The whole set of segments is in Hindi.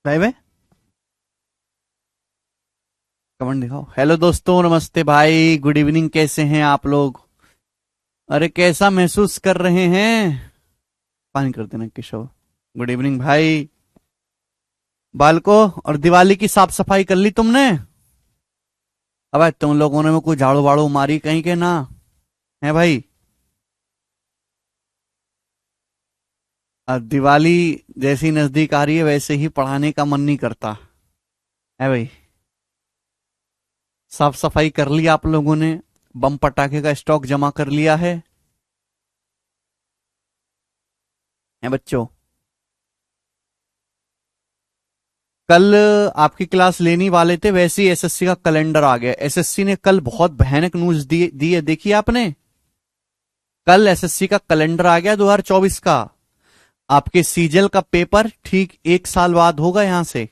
भाई भाई कमेंट दिखाओ। हेलो दोस्तों, नमस्ते भाई, गुड इवनिंग। कैसे हैं आप लोग? अरे कैसा महसूस कर रहे हैं? पानी कर देना किशोर। गुड इवनिंग भाई। बालको, और दिवाली की साफ सफाई कर ली तुमने? अब तुम लोगों ने में कोई झाड़ू वाड़ू मारी कहीं के ना? है भाई? अब दिवाली जैसी नजदीक आ रही है वैसे ही पढ़ाने का मन नहीं करता है भाई। साफ सफाई कर ली आप लोगों ने? बम पटाखे का स्टॉक जमा कर लिया है बच्चों? कल आपकी क्लास लेने वाले थे, वैसे ही एसएससी का कैलेंडर आ गया। एसएससी ने कल बहुत भयानक न्यूज दी है, देखिए आपने? कल एसएससी का कैलेंडर आ गया 2024 का। आपके सीजल का पेपर ठीक 1 साल बाद होगा यहां से।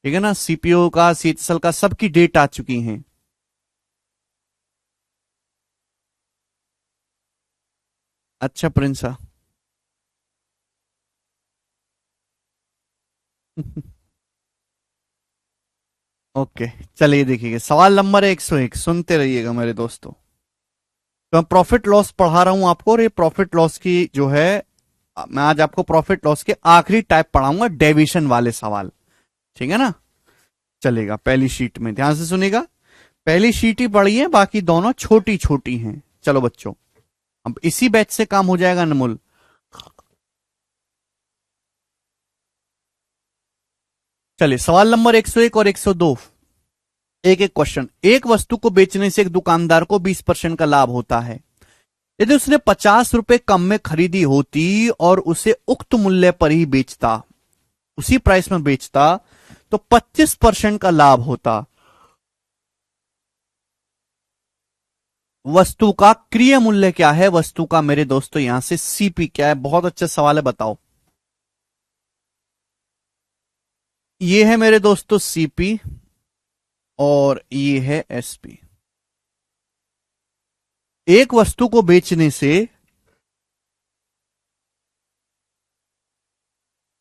ठीक है ना? सीपीओ का, सीएचएसएल का, सबकी डेट आ चुकी है। अच्छा प्रिंस। ओके, चलिए देखिए सवाल नंबर 101, सुनते रहिएगा मेरे दोस्तों। तो मैं प्रॉफिट लॉस पढ़ा रहा हूं आपको, और ये प्रॉफिट लॉस की जो है, मैं आज आपको प्रॉफिट लॉस के आखिरी टाइप पढ़ाऊंगा, डेविएशन वाले सवाल। ठीक है ना? चलेगा। पहली शीट में ध्यान से सुनिएगा। पहली शीट ही पढ़ी है, बाकी दोनों छोटी छोटी हैं। चलो बच्चों, अब इसी बैच से काम हो जाएगा अनमोल। चलिए सवाल नंबर 101 और 102। एक एक क्वेश्चन। एक वस्तु को बेचने से एक दुकानदार को 20% का लाभ होता है। यदि उसने 50 रुपए कम में खरीदी होती और उसे उक्त मूल्य पर ही बेचता, उसी प्राइस में बेचता, तो 25% का लाभ होता। वस्तु का क्रिय मूल्य क्या है? वस्तु का मेरे दोस्तों यहां से सीपी क्या है? बहुत अच्छा सवाल है, बताओ। ये है मेरे दोस्तों सीपी, और ये है एसपी। एक वस्तु को बेचने से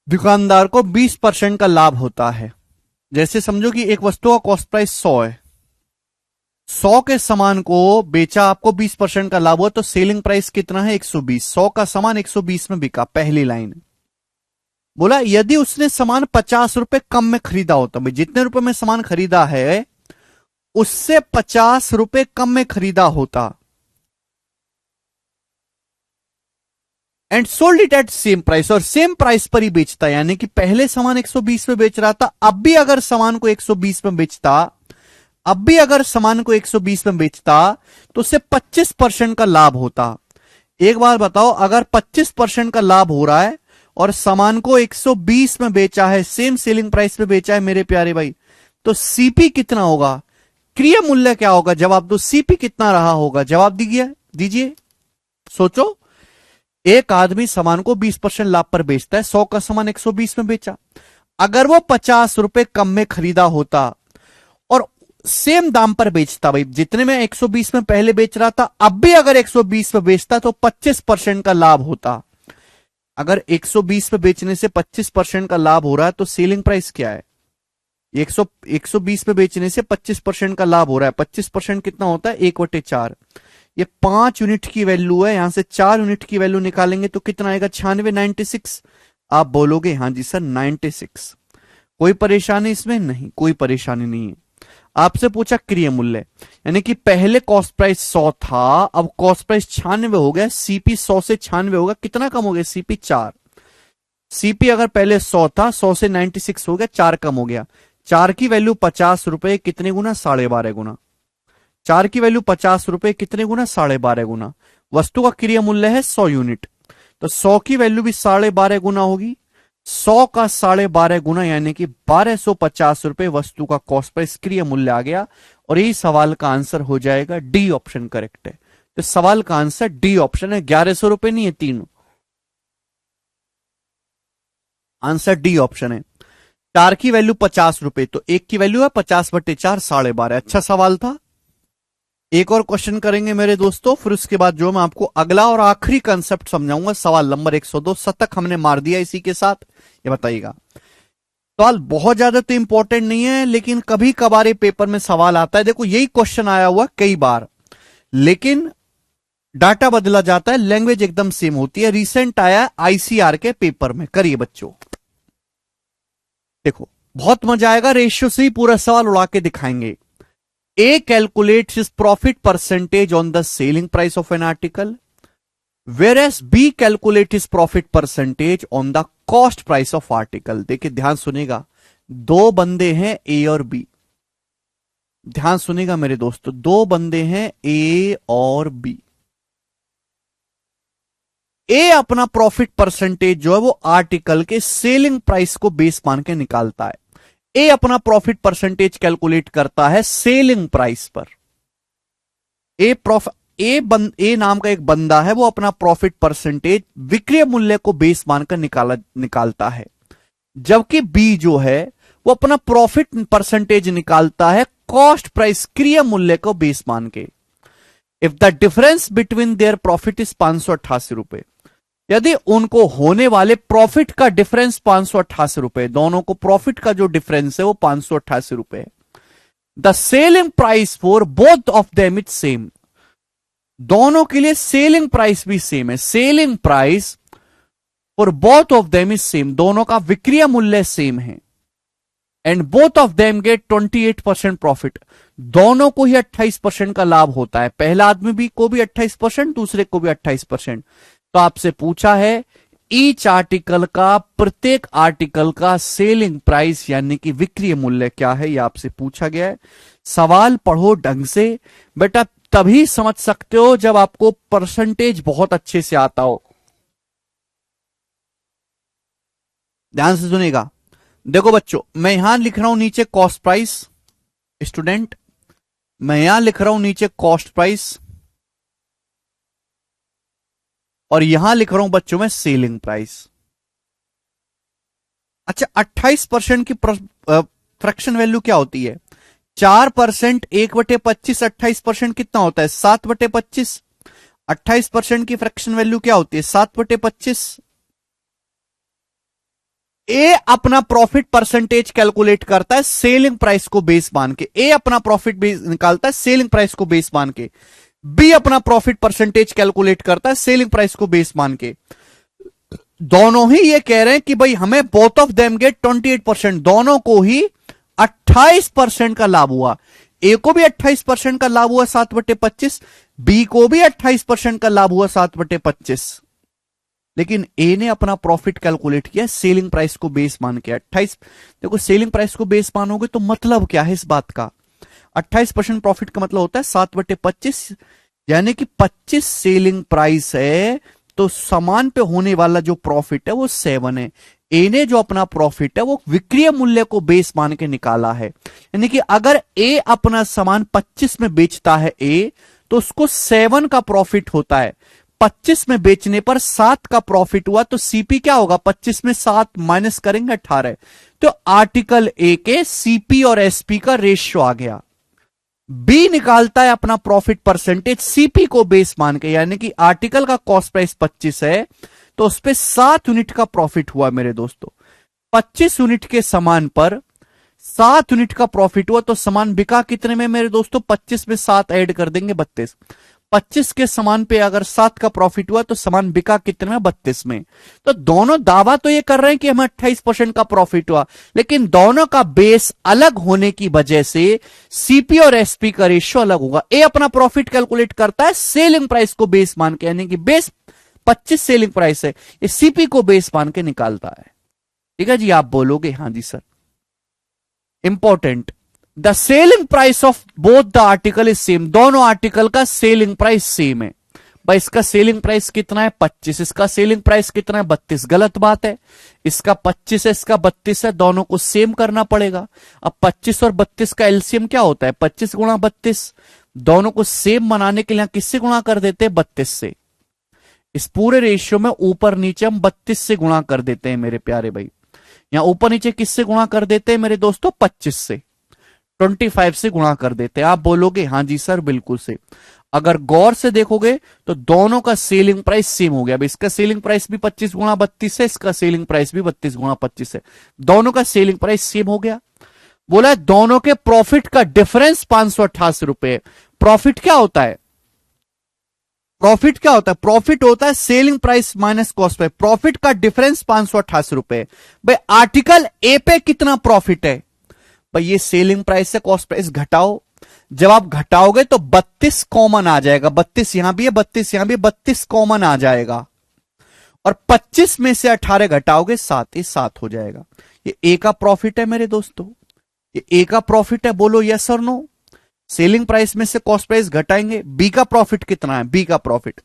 दुकानदार को 20% का लाभ होता है। जैसे समझो कि एक वस्तु का कॉस्ट प्राइस 100 है। 100 के सामान को बेचा, आपको 20% का लाभ हुआ, तो सेलिंग प्राइस कितना है? 120। 100 का सामान 120 में बिका। पहली लाइन बोला यदि उसने सामान 50 रुपए कम में खरीदा होता, भाई जितने रुपए में सामान खरीदा है उससे 50 रुपए कम में खरीदा होता, and sold it at same price, और सेम प्राइस पर ही बेचता, यानी कि पहले सामान 120 में बेच रहा था, अब भी अगर सामान को 120 में बेचता, अब भी अगर सामान को 120 में बेचता, तो उससे 25% का लाभ होता। एक बार बताओ, अगर 25% का लाभ हो रहा है और सामान को 120 में बेचा है, सेम सेलिंग प्राइस पे बेचा है मेरे प्यारे भाई, तो सीपी कितना होगा? क्रिय मूल्य क्या होगा? जवाब दो, सीपी कितना रहा होगा? जवाब दीजिए दीजिए, सोचो। एक आदमी सामान को 20% लाभ पर बेचता है, 100 का सामान 120 में बेचा। अगर वो 50 रुपए कम में खरीदा होता और सेम दाम पर बेचता, भाई जितने में 120 में पहले बेच रहा था, अब भी अगर 120 में बेचता, तो 25% का लाभ होता। अगर 120 पे बेचने से 25% का लाभ हो रहा है, तो सेलिंग प्राइस क्या है? 120 पे बेचने से 25% का लाभ हो रहा है। 25% कितना होता है? 1/4। ये 5 यूनिट की वैल्यू है, यहां से 4 यूनिट की वैल्यू निकालेंगे तो कितना आएगा? 96, 96। आप बोलोगे हाँ जी सर 96। कोई परेशानी इसमें? नहीं, कोई परेशानी नहीं है। आपसे पूछा क्रिय मूल्य, यानी कि पहले कॉस्ट प्राइस 100 था, अब कॉस्ट प्राइस 96 हो गया, सीपी 100 से 96 होगा, कितना कम हो गया? सीपी 4। सीपी अगर पहले 100 था, 100 से 96 हो गया, 4 कम हो गया। 4 की वैल्यू 50 रुपए, कितने गुना? 12.5 गुना। 4 की वैल्यू 50 रुपए, कितने गुना? 12.5 गुना। वस्तु का क्रिय मूल्य है 100 यूनिट, तो 100 की वैल्यू भी 12.5 गुना होगी। 100 का 12.5 गुना, यानी कि 1250 रुपए वस्तु का कॉस्ट प्राइस, क्रिय मूल्य आ गया। और यही सवाल का आंसर हो जाएगा डी ऑप्शन करेक्ट है। तो सवाल का आंसर डी ऑप्शन है। 1100 रुपए नहीं है तीनों, आंसर डी ऑप्शन है। 4 की वैल्यू 50 रुपए, तो 1 की वैल्यू है 50/4, 12.5। अच्छा सवाल था। एक और क्वेश्चन करेंगे मेरे दोस्तों, फिर उसके बाद जो मैं आपको अगला और आखिरी कंसेप्ट समझाऊंगा, सवाल नंबर 102। शतक हमने मार दिया इसी के साथ। ये बताइएगा। सवाल बहुत ज्यादा तो इंपॉर्टेंट नहीं है, लेकिन कभी कभार पेपर में सवाल आता है। देखो यही क्वेश्चन आया हुआ कई बार, लेकिन डाटा बदला जाता है, लैंग्वेज एकदम सेम होती है। रिसेंट आया आईसीआर के पेपर में, करिए बच्चों। देखो बहुत मजा आएगा, रेशियो से ही पूरा सवाल उड़ा के दिखाएंगे। A calculates his profit percentage on the selling price of an article, whereas B calculate his profit percentage on the cost price of article। देखिए ध्यान सुनेगा, दो बंदे हैं ए और बी, ध्यान सुनेगा मेरे दोस्तों, दो बंदे हैं ए और बी। ए अपना प्रॉफिट परसेंटेज जो है वो आर्टिकल के सेलिंग प्राइस को बेस मान के निकालता है। ए अपना प्रॉफिट परसेंटेज कैलकुलेट करता है सेलिंग प्राइस पर। ए नाम का एक बंदा है, वो अपना प्रॉफिट परसेंटेज विक्रय मूल्य को बेस मानकर निकालता है, जबकि बी जो है वो अपना प्रॉफिट परसेंटेज निकालता है कॉस्ट प्राइस क्रय मूल्य को बेस मान के। If the difference between their profit is 588 रुपए, यदि उनको होने वाले प्रॉफिट का डिफरेंस 588 रुपए, दोनों को प्रॉफिट का जो डिफरेंस है वो 588 रुपए है, the selling price for both of them is same, दोनों के लिए सेलिंग प्राइस भी सेम है। Selling price for both of them is same, दोनों का विक्रय मूल्य सेम है। And both of them get 28% profit, दोनों को ही 28% का लाभ होता है। पहला आदमी भी को भी 28%, दूसरे को भी 28%। तो आपसे पूछा है ईच आर्टिकल का, प्रत्येक आर्टिकल का सेलिंग प्राइस यानी कि विक्रय मूल्य क्या है, यह आपसे पूछा गया है। सवाल पढ़ो ढंग से बेटा, तभी समझ सकते हो जब आपको परसेंटेज बहुत अच्छे से आता हो। ध्यान से सुनेगा। देखो बच्चों, मैं यहां लिख रहा हूं नीचे कॉस्ट प्राइस, स्टूडेंट मैं यहां लिख रहा हूं नीचे कॉस्ट प्राइस, और यहां लिख रहा हूं बच्चों में सेलिंग प्राइस। अच्छा 28% की फ्रैक्शन वैल्यू क्या होती है? 4% 1/25, 28% कितना होता है? 7/25। 28% की फ्रैक्शन वैल्यू क्या होती है? 7/25। ए अपना प्रॉफिट परसेंटेज कैलकुलेट करता है सेलिंग प्राइस को बेस मान के। ए अपना प्रॉफिट निकालता है सेलिंग प्राइस को बेस मान के। बी अपना प्रॉफिट परसेंटेज कैलकुलेट करता है सेलिंग प्राइस को बेस मान के। दोनों ही ये कह रहे हैं कि भाई हमें बोथ ऑफ देम गेट 28%, दोनों को ही 28% का लाभ हुआ। ए को भी 28% का लाभ हुआ 7/25, बी को भी 28% का लाभ हुआ 7/25। लेकिन ए ने अपना प्रॉफिट कैलकुलेट किया सेलिंग प्राइस को बेस मान के 28। देखो सेलिंग प्राइस को बेस मानोगे तो मतलब क्या है इस बात का? 28% प्रॉफिट का मतलब होता है 7/25, यानी कि 25 सेलिंग प्राइस है तो सामान पे होने वाला जो प्रॉफिट है वो 7 है। ए ने जो अपना प्रॉफिट है वो विक्रय मूल्य को बेस मान के निकाला है, यानी कि अगर ए अपना सामान 25 में बेचता है ए, तो उसको 7 का प्रॉफिट होता है। 25 में बेचने पर 7 का प्रॉफिट हुआ तो सीपी क्या होगा? 25 में 7 माइनस करेंगे 18। तो आर्टिकल ए के सीपी और एसपी का रेशियो आ गया। बी निकालता है अपना प्रॉफिट परसेंटेज सीपी को बेस मान के, यानी कि आर्टिकल का कॉस्ट प्राइस 25 है तो उस पर 7 यूनिट का प्रॉफिट हुआ मेरे दोस्तों। 25 यूनिट के सामान पर 7 यूनिट का प्रॉफिट हुआ तो सामान बिका कितने में मेरे दोस्तों? 25 में 7 ऐड कर देंगे 32। 25 के सामान पे अगर 7 का प्रॉफिट हुआ तो सामान बिका कितने में? 32 में। तो दोनों दावा तो ये कर रहे हैं कि हमें 28% का प्रॉफिट हुआ, लेकिन दोनों का बेस अलग होने की वजह से सीपी और एसपी का रेशियो अलग होगा। ए अपना प्रॉफिट कैलकुलेट करता है सेलिंग प्राइस को बेस मान के, यानी कि बेस 25 सेलिंग प्राइस है, ये सीपी को बेस मान के निकालता है। ठीक है जी, आप बोलोगे हाँ जी sir. Important, the selling price of both the article is same, दोनों आर्टिकल का सेलिंग प्राइस सेम है। भाई इसका सेलिंग प्राइस कितना है? 25। इसका सेलिंग प्राइस कितना है? 32। गलत बात है, इसका 25 है, इसका 32 है, दोनों को सेम करना पड़ेगा। अब 25 और 32 का एलसीएम क्या होता है? 25 गुणा 32। दोनों को सेम बनाने के लिए किससे गुणा कर देते हैं? 32 से। इस पूरे रेशियो में ऊपर नीचे हम 32 से गुणा कर देते हैं मेरे प्यारे भाई। यहां ऊपर नीचे किससे गुणा कर देते हैं मेरे दोस्तों? 25 से। 25 से गुणा कर देते हैं। आप बोलोगे हाँ जी सर बिल्कुल से। अगर गौर से देखोगे तो दोनों का सेलिंग प्राइस सेम हो गया। अब इसका सेलिंग प्राइस भी 25 गुणा 32 है, इसका सेलिंग प्राइस भी 32 गुणा 25 है, दोनों का सेलिंग प्राइस सेम हो गया। बोला है दोनों के प्रॉफिट का डिफरेंस 588 रुपए। प्रॉफिट क्या होता है? प्रॉफिट क्या होता है? प्रॉफिट होता है selling price minus cost price. Profit का डिफरेंस 588 रुपए। भाई आर्टिकल ए पे कितना प्रॉफिट है? भाई ये सेलिंग प्राइस से कॉस्ट प्राइस घटाओ। जब आप घटाओगे तो 32 कॉमन आ जाएगा। 32 यहां भी है, 32 यहां भी, 32 कॉमन आ जाएगा। और 25 में से 18 घटाओगे 7, ये 7 हो जाएगा। ये ए का प्रॉफिट है मेरे दोस्तों, ये ए का प्रॉफिट है। बोलो यस और नो। सेलिंग प्राइस में से कॉस्ट प्राइस घटाएंगे। बी का प्रॉफिट कितना है? बी का प्रॉफिट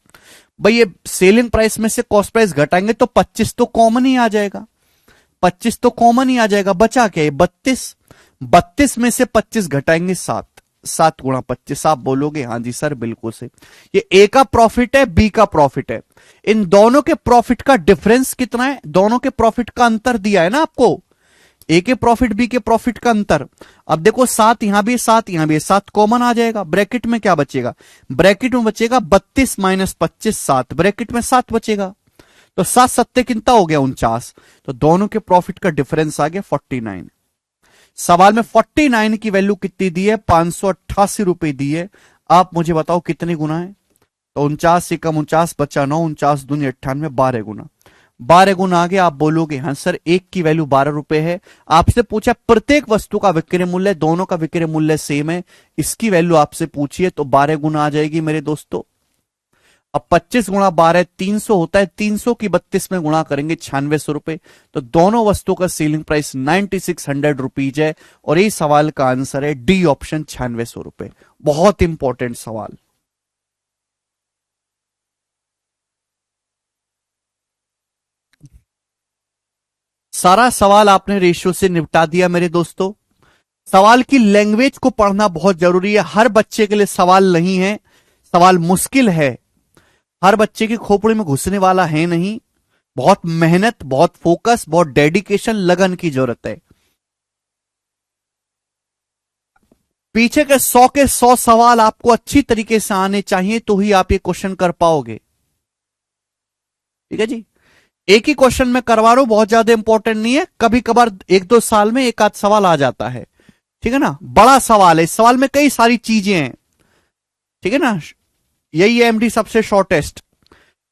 भाई ये सेलिंग प्राइस में से कॉस्ट प्राइस घटाएंगे तो 25 तो कॉमन ही आ जाएगा। 25 तो कॉमन ही आ जाएगा, बचा क्या है? 32। 32 में से 25 घटाएंगे 7, 7 गुणा 25। आप बोलोगे हाँ जी सर बिल्कुल से। ये ए का प्रॉफिट है, बी का प्रॉफिट है। इन दोनों के प्रॉफिट का डिफरेंस कितना है? दोनों के प्रॉफिट का अंतर दिया है ना आपको, ए के प्रॉफिट बी के प्रॉफिट का अंतर। अब देखो 7 यहां भी, 7 यहां भी, 7 कॉमन आ जाएगा। ब्रैकेट में क्या बचेगा? ब्रैकेट में बचेगा 32 माइनस 25 7, ब्रैकेट में 7 बचेगा। तो 7 सत्ते कितना हो गया? 49। तो दोनों के प्रॉफिट का डिफरेंस आ गया 49। सवाल में 49 की वैल्यू कितनी दी है? 588 रुपए दी है। आप मुझे बताओ कितने गुना है? तो 49 से कम 49 बचा 9, 49 दूनी 98, 12 गुना। 12 गुना आगे। आप बोलोगे हाँ सर एक की वैल्यू 12 रुपए है। आपसे पूछा प्रत्येक वस्तु का विक्रय मूल्य, दोनों का विक्रय मूल्य सेम है, इसकी वैल्यू आपसे पूछिए तो 12 गुना आ जाएगी मेरे दोस्तों। अब 25 गुणा 12 300 होता है, 300 की 32 में गुणा करेंगे 9600 रुपए। तो दोनों वस्तुओं का सेलिंग प्राइस 9600 रुपीज है। और ये सवाल का आंसर है डी ऑप्शन 9600 रुपए। बहुत इंपॉर्टेंट सवाल। सारा सवाल आपने रेशियो से निपटा दिया मेरे दोस्तों। सवाल की लैंग्वेज को पढ़ना बहुत जरूरी है। हर बच्चे के लिए सवाल नहीं है, सवाल मुश्किल है, हर बच्चे की खोपड़ी में घुसने वाला है नहीं। बहुत मेहनत, बहुत फोकस, बहुत डेडिकेशन, लगन की जरूरत है। पीछे के 100 सवाल आपको अच्छी तरीके से आने चाहिए तो ही आप ये क्वेश्चन कर पाओगे। ठीक है जी। एक ही क्वेश्चन में करवा रहा हूं, बहुत ज्यादा इंपॉर्टेंट नहीं है, कभी कभार 1-2 साल में एक आध सवाल आ जाता है। ठीक है ना, बड़ा सवाल है, इस सवाल में कई सारी चीजें हैं। ठीक है ना, यही है एमडी सबसे शॉर्टेस्ट।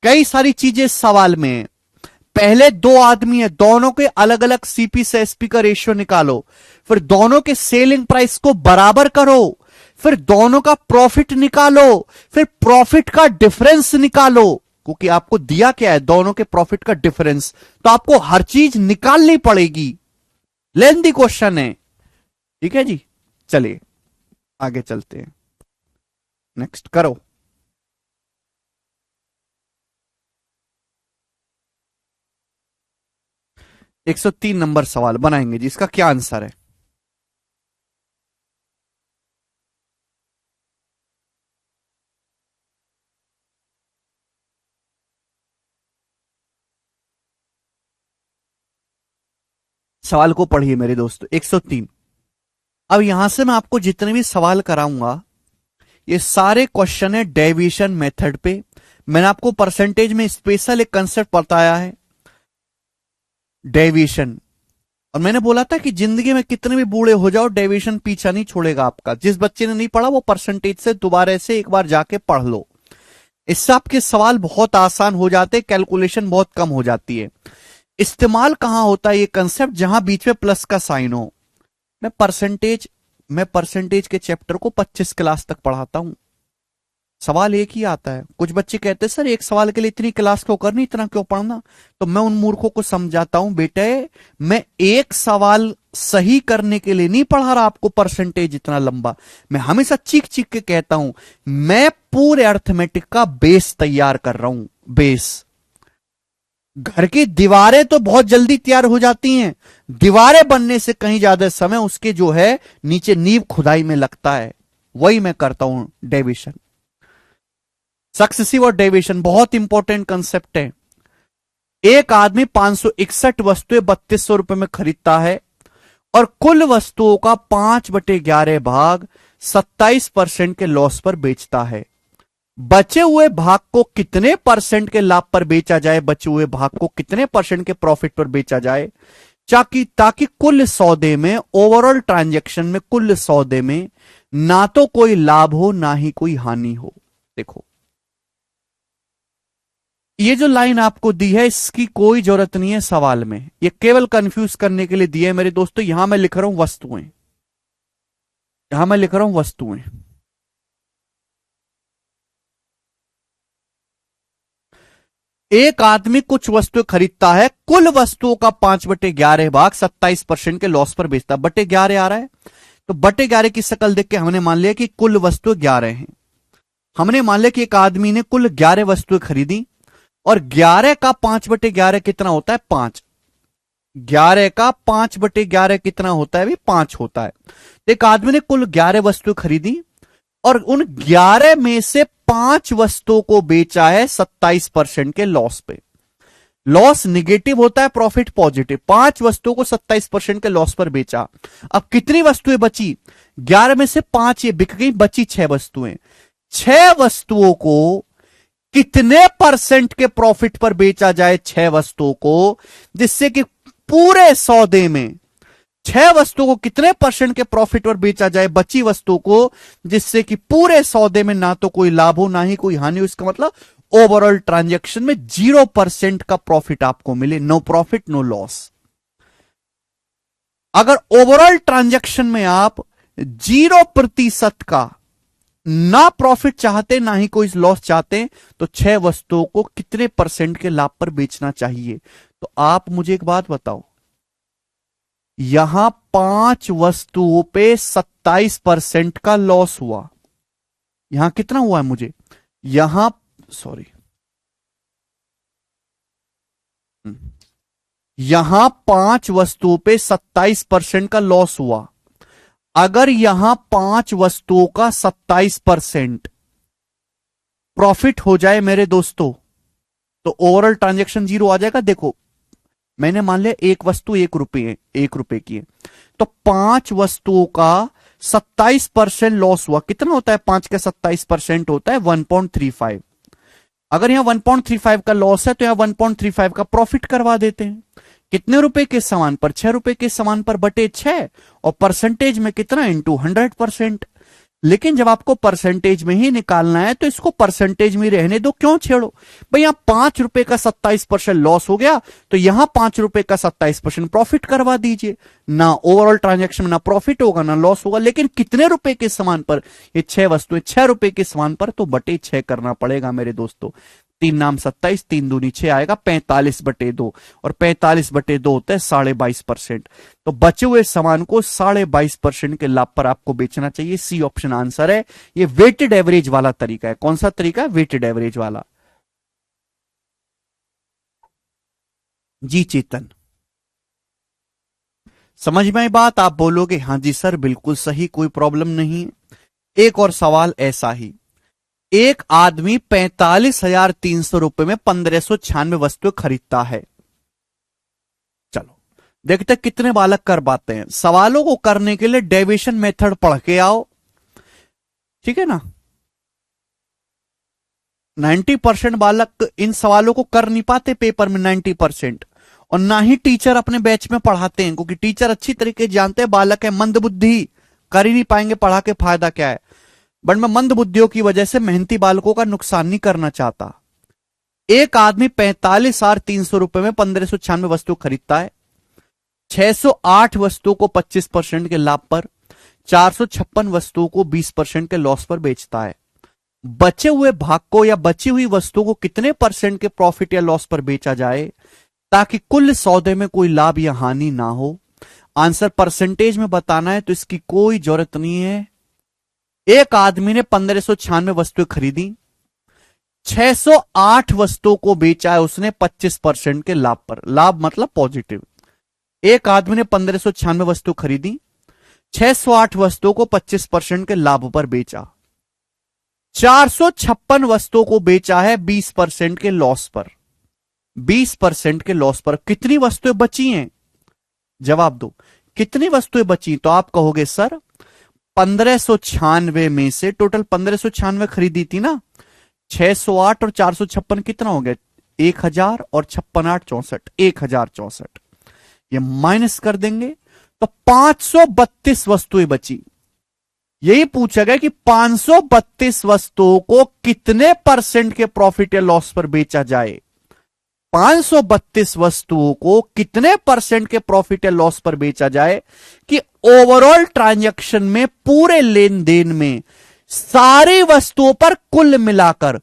कई सारी चीजें इस सवाल में है। पहले 2 आदमी है, दोनों के अलग अलग सीपी से एसपी का रेशियो निकालो, फिर दोनों के सेलिंग प्राइस को बराबर करो, फिर दोनों का प्रॉफिट निकालो, फिर प्रॉफिट का डिफरेंस निकालो। क्योंकि आपको दिया क्या है? दोनों के प्रॉफिट का डिफरेंस, तो आपको हर चीज निकालनी पड़ेगी। लेंथी क्वेश्चन है। ठीक है जी, चलिए आगे चलते हैं। नेक्स्ट करो। 103 नंबर सवाल बनाएंगे जी, इसका क्या आंसर है? सवाल को पढ़िए मेरे दोस्तों। 103। अब यहां से मैं आपको जितने भी सवाल कराऊंगा ये सारे क्वेश्चन है डेविएशन मेथड पे। मैंने आपको परसेंटेज में स्पेशल एक कंसेप्ट बताया है, डेविएशन। और मैंने बोला था कि जिंदगी में कितने भी बूढ़े हो जाओ डेविएशन पीछा नहीं छोड़ेगा आपका। जिस बच्चे ने नहीं पढ़ा वो परसेंटेज से दोबारा से एक बार जाके पढ़ लो, इससे आपके सवाल बहुत आसान हो जाते, कैलकुलेशन बहुत कम हो जाती है। इस्तेमाल कहां होता है ये कंसेप्ट? जहां बीच में प्लस का साइन हो। मैं परसेंटेज के चैप्टर को 25 क्लास तक पढ़ाता हूं, सवाल एक ही आता है। कुछ बच्चे कहते हैं सर एक सवाल के लिए इतनी क्लास क्यों करनी, इतना क्यों पढ़ना? तो मैं उन मूर्खों को समझाता हूं, बेटे मैं एक सवाल सही करने के लिए नहीं पढ़ा रहा आपको परसेंटेज इतना लंबा। मैं हमेशा चीख चीख के कहता हूं मैं पूरे अर्थमेटिक का बेस तैयार कर रहा हूं। बेस, घर की दीवारें तो बहुत जल्दी तैयार हो जाती हैं, दीवारें बनने से कहीं ज्यादा समय उसके जो है नीचे नींव खुदाई में लगता है। वही मैं करता हूं डेविएशन, सक्सेसिव और डेविएशन बहुत इंपॉर्टेंट कंसेप्ट है। एक आदमी 561 वस्तुएं 3200 रुपए में खरीदता है और कुल वस्तुओं का 5/11 भाग 27% के लॉस पर बेचता है। बचे हुए भाग को कितने परसेंट के लाभ पर बेचा जाए, बचे हुए भाग को कितने परसेंट के प्रॉफिट पर बेचा जाए, ताकि कुल सौदे में, ओवरऑल ट्रांजैक्शन में, कुल सौदे में ना तो कोई लाभ हो ना ही कोई हानि हो। देखो, ये जो लाइन आपको दी है इसकी कोई जरूरत नहीं है सवाल में, ये केवल कंफ्यूज करने के लिए दी है मेरे दोस्तों। यहां मैं लिख रहा हूं वस्तुएं, यहां मैं लिख रहा हूं वस्तुएं। एक आदमी कुछ वस्तुएं खरीदता है, कुल वस्तुओं का 5/11 भाग 27% के लॉस पर बेचता है। बटे 11 आ रहा है, तो बटे 11 की शक्ल देख के हमने मान लिया कि कुल वस्तु 11 हैं। हमने मान लिया कि एक आदमी ने कुल 11 वस्तुएं खरीदी और 11 का 5/11 कितना होता है, 5। 11 का 5/11 कितना होता है भी, 5 होता है। तो एक आदमी ने कुल 11 वस्तुएं खरीदी और उन 11 में से 5 वस्तुओं को बेचा है 27% के लॉस पे। लॉस निगेटिव होता है, प्रॉफिट पॉजिटिव। 5 वस्तुओं को 27% के लॉस पर बेचा। अब कितनी वस्तुएं बची, 11 में से 5 ये बिक गई, बची 6 वस्तुएं। 6 वस्तुओं को कितने परसेंट के प्रॉफिट पर बेचा जाए, 6 वस्तुओं को, जिससे कि पूरे सौदे में 6 वस्तुओं को कितने परसेंट के प्रॉफिट पर बेचा जाए बची वस्तुओं को, जिससे कि पूरे सौदे में ना तो कोई लाभ हो ना ही कोई हानि हो। इसका मतलब ओवरऑल ट्रांजैक्शन में 0% का प्रॉफिट आपको मिले, नो प्रॉफिट नो लॉस। अगर ओवरऑल ट्रांजैक्शन में आप 0% का ना प्रॉफिट चाहते ना ही कोई लॉस चाहते, तो 6 वस्तुओं को कितने परसेंट के लाभ पर बेचना चाहिए। तो आप मुझे एक बात बताओ, यहां 5 वस्तुओं पे 27% का लॉस हुआ, यहां कितना हुआ है मुझे, यहां सॉरी यहां 5 वस्तुओं पे 27% का लॉस हुआ। अगर यहां 5 वस्तुओं का 27% प्रॉफिट हो जाए मेरे दोस्तों, तो ओवरऑल ट्रांजैक्शन 0 आ जाएगा। देखो, मैंने मान लिया एक वस्तु 1 रुपए की है, तो 5 वस्तुओं का 27% लॉस हुआ। कितना होता है 5 का 27% होता है 1.35। अगर यहां 1.35 का लॉस है तो यहां 1.35 का प्रॉफिट करवा देते हैं। कितने रुपए के सामान पर, 6 रुपए के सामान पर बटे 6, और परसेंटेज में कितना, इंटू 100%। लेकिन जब आपको परसेंटेज में ही निकालना है तो इसको परसेंटेज में रहने दो, क्यों छेड़ो भाई। यहां 5 रुपए का 27% लॉस हो गया, तो यहां 5 रुपए का 27% प्रॉफिट करवा दीजिए। ना ओवरऑल ट्रांजैक्शन में ना प्रॉफिट होगा ना लॉस होगा। लेकिन कितने रुपए के सामान पर, ये 6 वस्तुएं, 6 रुपए के सामान पर, तो बटे 6 करना पड़ेगा मेरे दोस्तों। 3 नाम 27, 3 दूनी 6 आएगा 45/2, और 45/2 होता है 22.5%। तो बचे हुए सामान को 22.5% के लाभ पर आपको बेचना चाहिए। सी ऑप्शन आंसर है। ये वेटेड एवरेज वाला तरीका है। कौन सा तरीका है, वेटेड एवरेज वाला। जी चेतन, समझ में आई बात। आप बोलोगे हां जी सर बिल्कुल सही, कोई प्रॉब्लम नहीं। एक और सवाल ऐसा ही, एक आदमी 45,300 रुपए में 1596 वस्तुएं खरीदता है। चलो देखते कितने बालक कर पाते हैं। सवालों को करने के लिए डेविएशन मेथड पढ़ के आओ, ठीक है ना। 90% बालक इन सवालों को कर नहीं पाते पेपर में, 90%। और ना ही टीचर अपने बैच में पढ़ाते हैं, क्योंकि टीचर अच्छी तरीके से जानते हैं बालक है मंदबुद्धि, कर ही नहीं पाएंगे, पढ़ा के फायदा क्या है। बट मैं मंद बुद्धियों की वजह से मेहनती बालकों का नुकसान नहीं करना चाहता। एक आदमी 45,300 रुपए में 1596 वस्तु खरीदता है। 608 वस्तुओं को 25% के लाभ पर, 456 वस्तुओं को 20% के लॉस पर बेचता है। बचे हुए भाग को या बची हुई वस्तुओं को कितने परसेंट के प्रॉफिट या लॉस पर बेचा जाए, ताकि कुल सौदे में कोई लाभ या हानि ना हो। आंसर परसेंटेज में बताना है तो इसकी कोई जरूरत नहीं है। एक आदमी ने 1596 वस्तुएं खरीदी, 608 वस्तुओं को बेचा है उसने 25% के लाभ पर। लाभ मतलब पॉजिटिव। एक आदमी ने 1596 वस्तु खरीदी, 608 वस्तुओं को 25% के लाभ पर बेचा, 456 वस्तुओं को बेचा है 20% के लॉस पर। 20% के लॉस पर कितनी वस्तुएं बची हैं, जवाब दो। कितनी वस्तुएं बची? तो आप कहोगे सर 1596 में से टोटल 1596 खरीदी थी ना, 608 और 456 कितना हो गया? 1000 और 56 8 64, 1064। ये माइनस कर देंगे तो 532 वस्तुएं बची। यही पूछा गया कि 532 वस्तुओं को कितने परसेंट के प्रॉफिट या लॉस पर बेचा जाए। 532 वस्तुओं को कितने परसेंट के प्रॉफिट या लॉस पर बेचा जाए कि ओवरऑल ट्रांजैक्शन में, पूरे लेन देन में सारी वस्तुओं पर कुल मिलाकर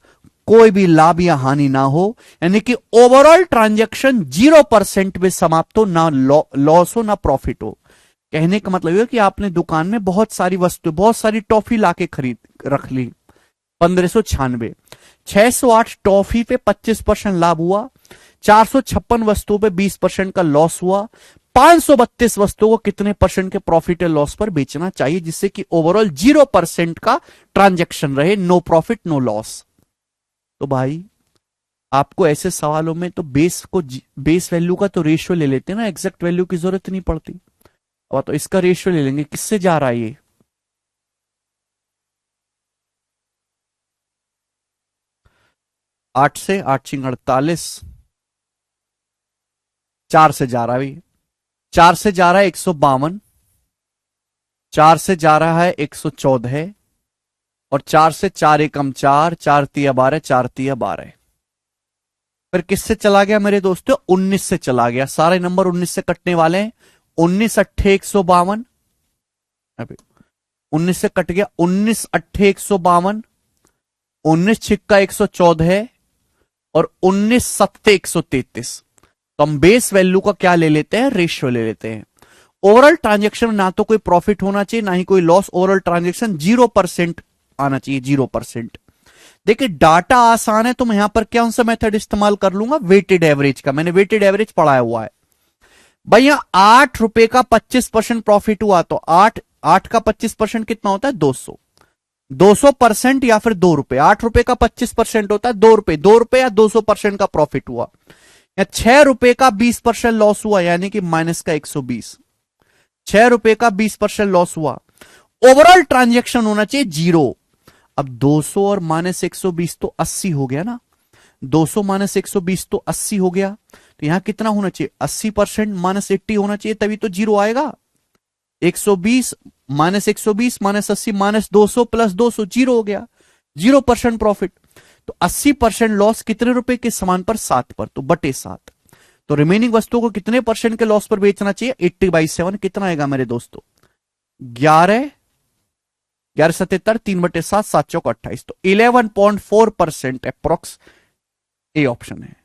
कोई भी लाभ या हानि ना हो, यानी कि ओवरऑल ट्रांजैक्शन 0% में समाप्त हो, ना लॉस हो ना प्रॉफिट हो। कहने का मतलब है कि आपने दुकान में बहुत सारी वस्तु, बहुत सारी टॉफी लाके खरीद रख ली, 1596, 608 टॉफी पे 25% लाभ हुआ, 456 वस्तुओं पे 20% का लॉस हुआ, 532 वस्तुओं को कितने परसेंट के प्रॉफिट या लॉस पर बेचना चाहिए जिससे कि ओवरऑल 0% का ट्रांजैक्शन रहे, नो प्रॉफिट नो लॉस। तो भाई आपको ऐसे सवालों में तो बेस वैल्यू का तो रेशियो ले लेते हैं ना, एग्जैक्ट वैल्यू की जरूरत नहीं पड़ती। और तो इसका रेशियो ले लेंगे, किससे जा रहा है ये? 8 से, 8 छिंग 48, 4 से जा रहा है, 4 से जा रहा है 152, 4 से जा रहा है 114, और 4 से 4 एकम 4, 4 तिया 12, 4 तिया 12। फिर किससे चला गया मेरे दोस्तों? 19 से चला गया। सारे नंबर 19 से कटने वाले हैं। 19 अट्ठे 152, अभी 19 से कट गया, 19 अट्ठे 152, 19 छिक्का 114 और 19 सत्ते 133। तो हम बेस वैल्यू का क्या ले लेते हैं? रेशियो ले लेते हैं। ओवरऑल ट्रांजैक्शन में ना तो कोई प्रॉफिट होना चाहिए ना ही कोई लॉस, ओवरऑल ट्रांजैक्शन 0% आना चाहिए, 0%। देखिए डाटा आसान है तो मैं यहां पर कौन सा मेथड इस्तेमाल कर लूंगा? वेटेड एवरेज का। मैंने वेटेड एवरेज पढ़ाया हुआ है भैया। 8 रुपए का 25% प्रॉफिट हुआ तो 8 का 25% कितना होता है? 200। 200% या फिर 2 रुपए। 8 रुपए का 25% होता है 2 रुपए। 2 रुपए या 200% का प्रॉफिट हुआ, या 6 रुपए का 20% लॉस हुआ, यानी कि माइनस का 120। 6 रुपए का 20% लॉस हुआ, ओवरऑल ट्रांजैक्शन होना चाहिए 0। अब 200 और माइनस 120 तो 80 हो गया ना। 200 माइनस 120 तो 80 हो गया। तो यहां कितना होना चाहिए? 80% माइनस 80 होना चाहिए, तभी तो 0 आएगा। 120 माइनस 120 माइनस 80 माइनस 200 प्लस 200, 0 हो गया। 0% प्रॉफिट। तो 80% लॉस कितने रुपए के समान पर? 7 पर, तो बटे 7। तो रिमेनिंग वस्तुओं को कितने परसेंट के लॉस पर बेचना चाहिए? 80/7। कितना आएगा मेरे दोस्तों? 11, 11/77, 3/7, 7 चौक 28। तो 11.4% अप्रोक्स ए ऑप्शन है।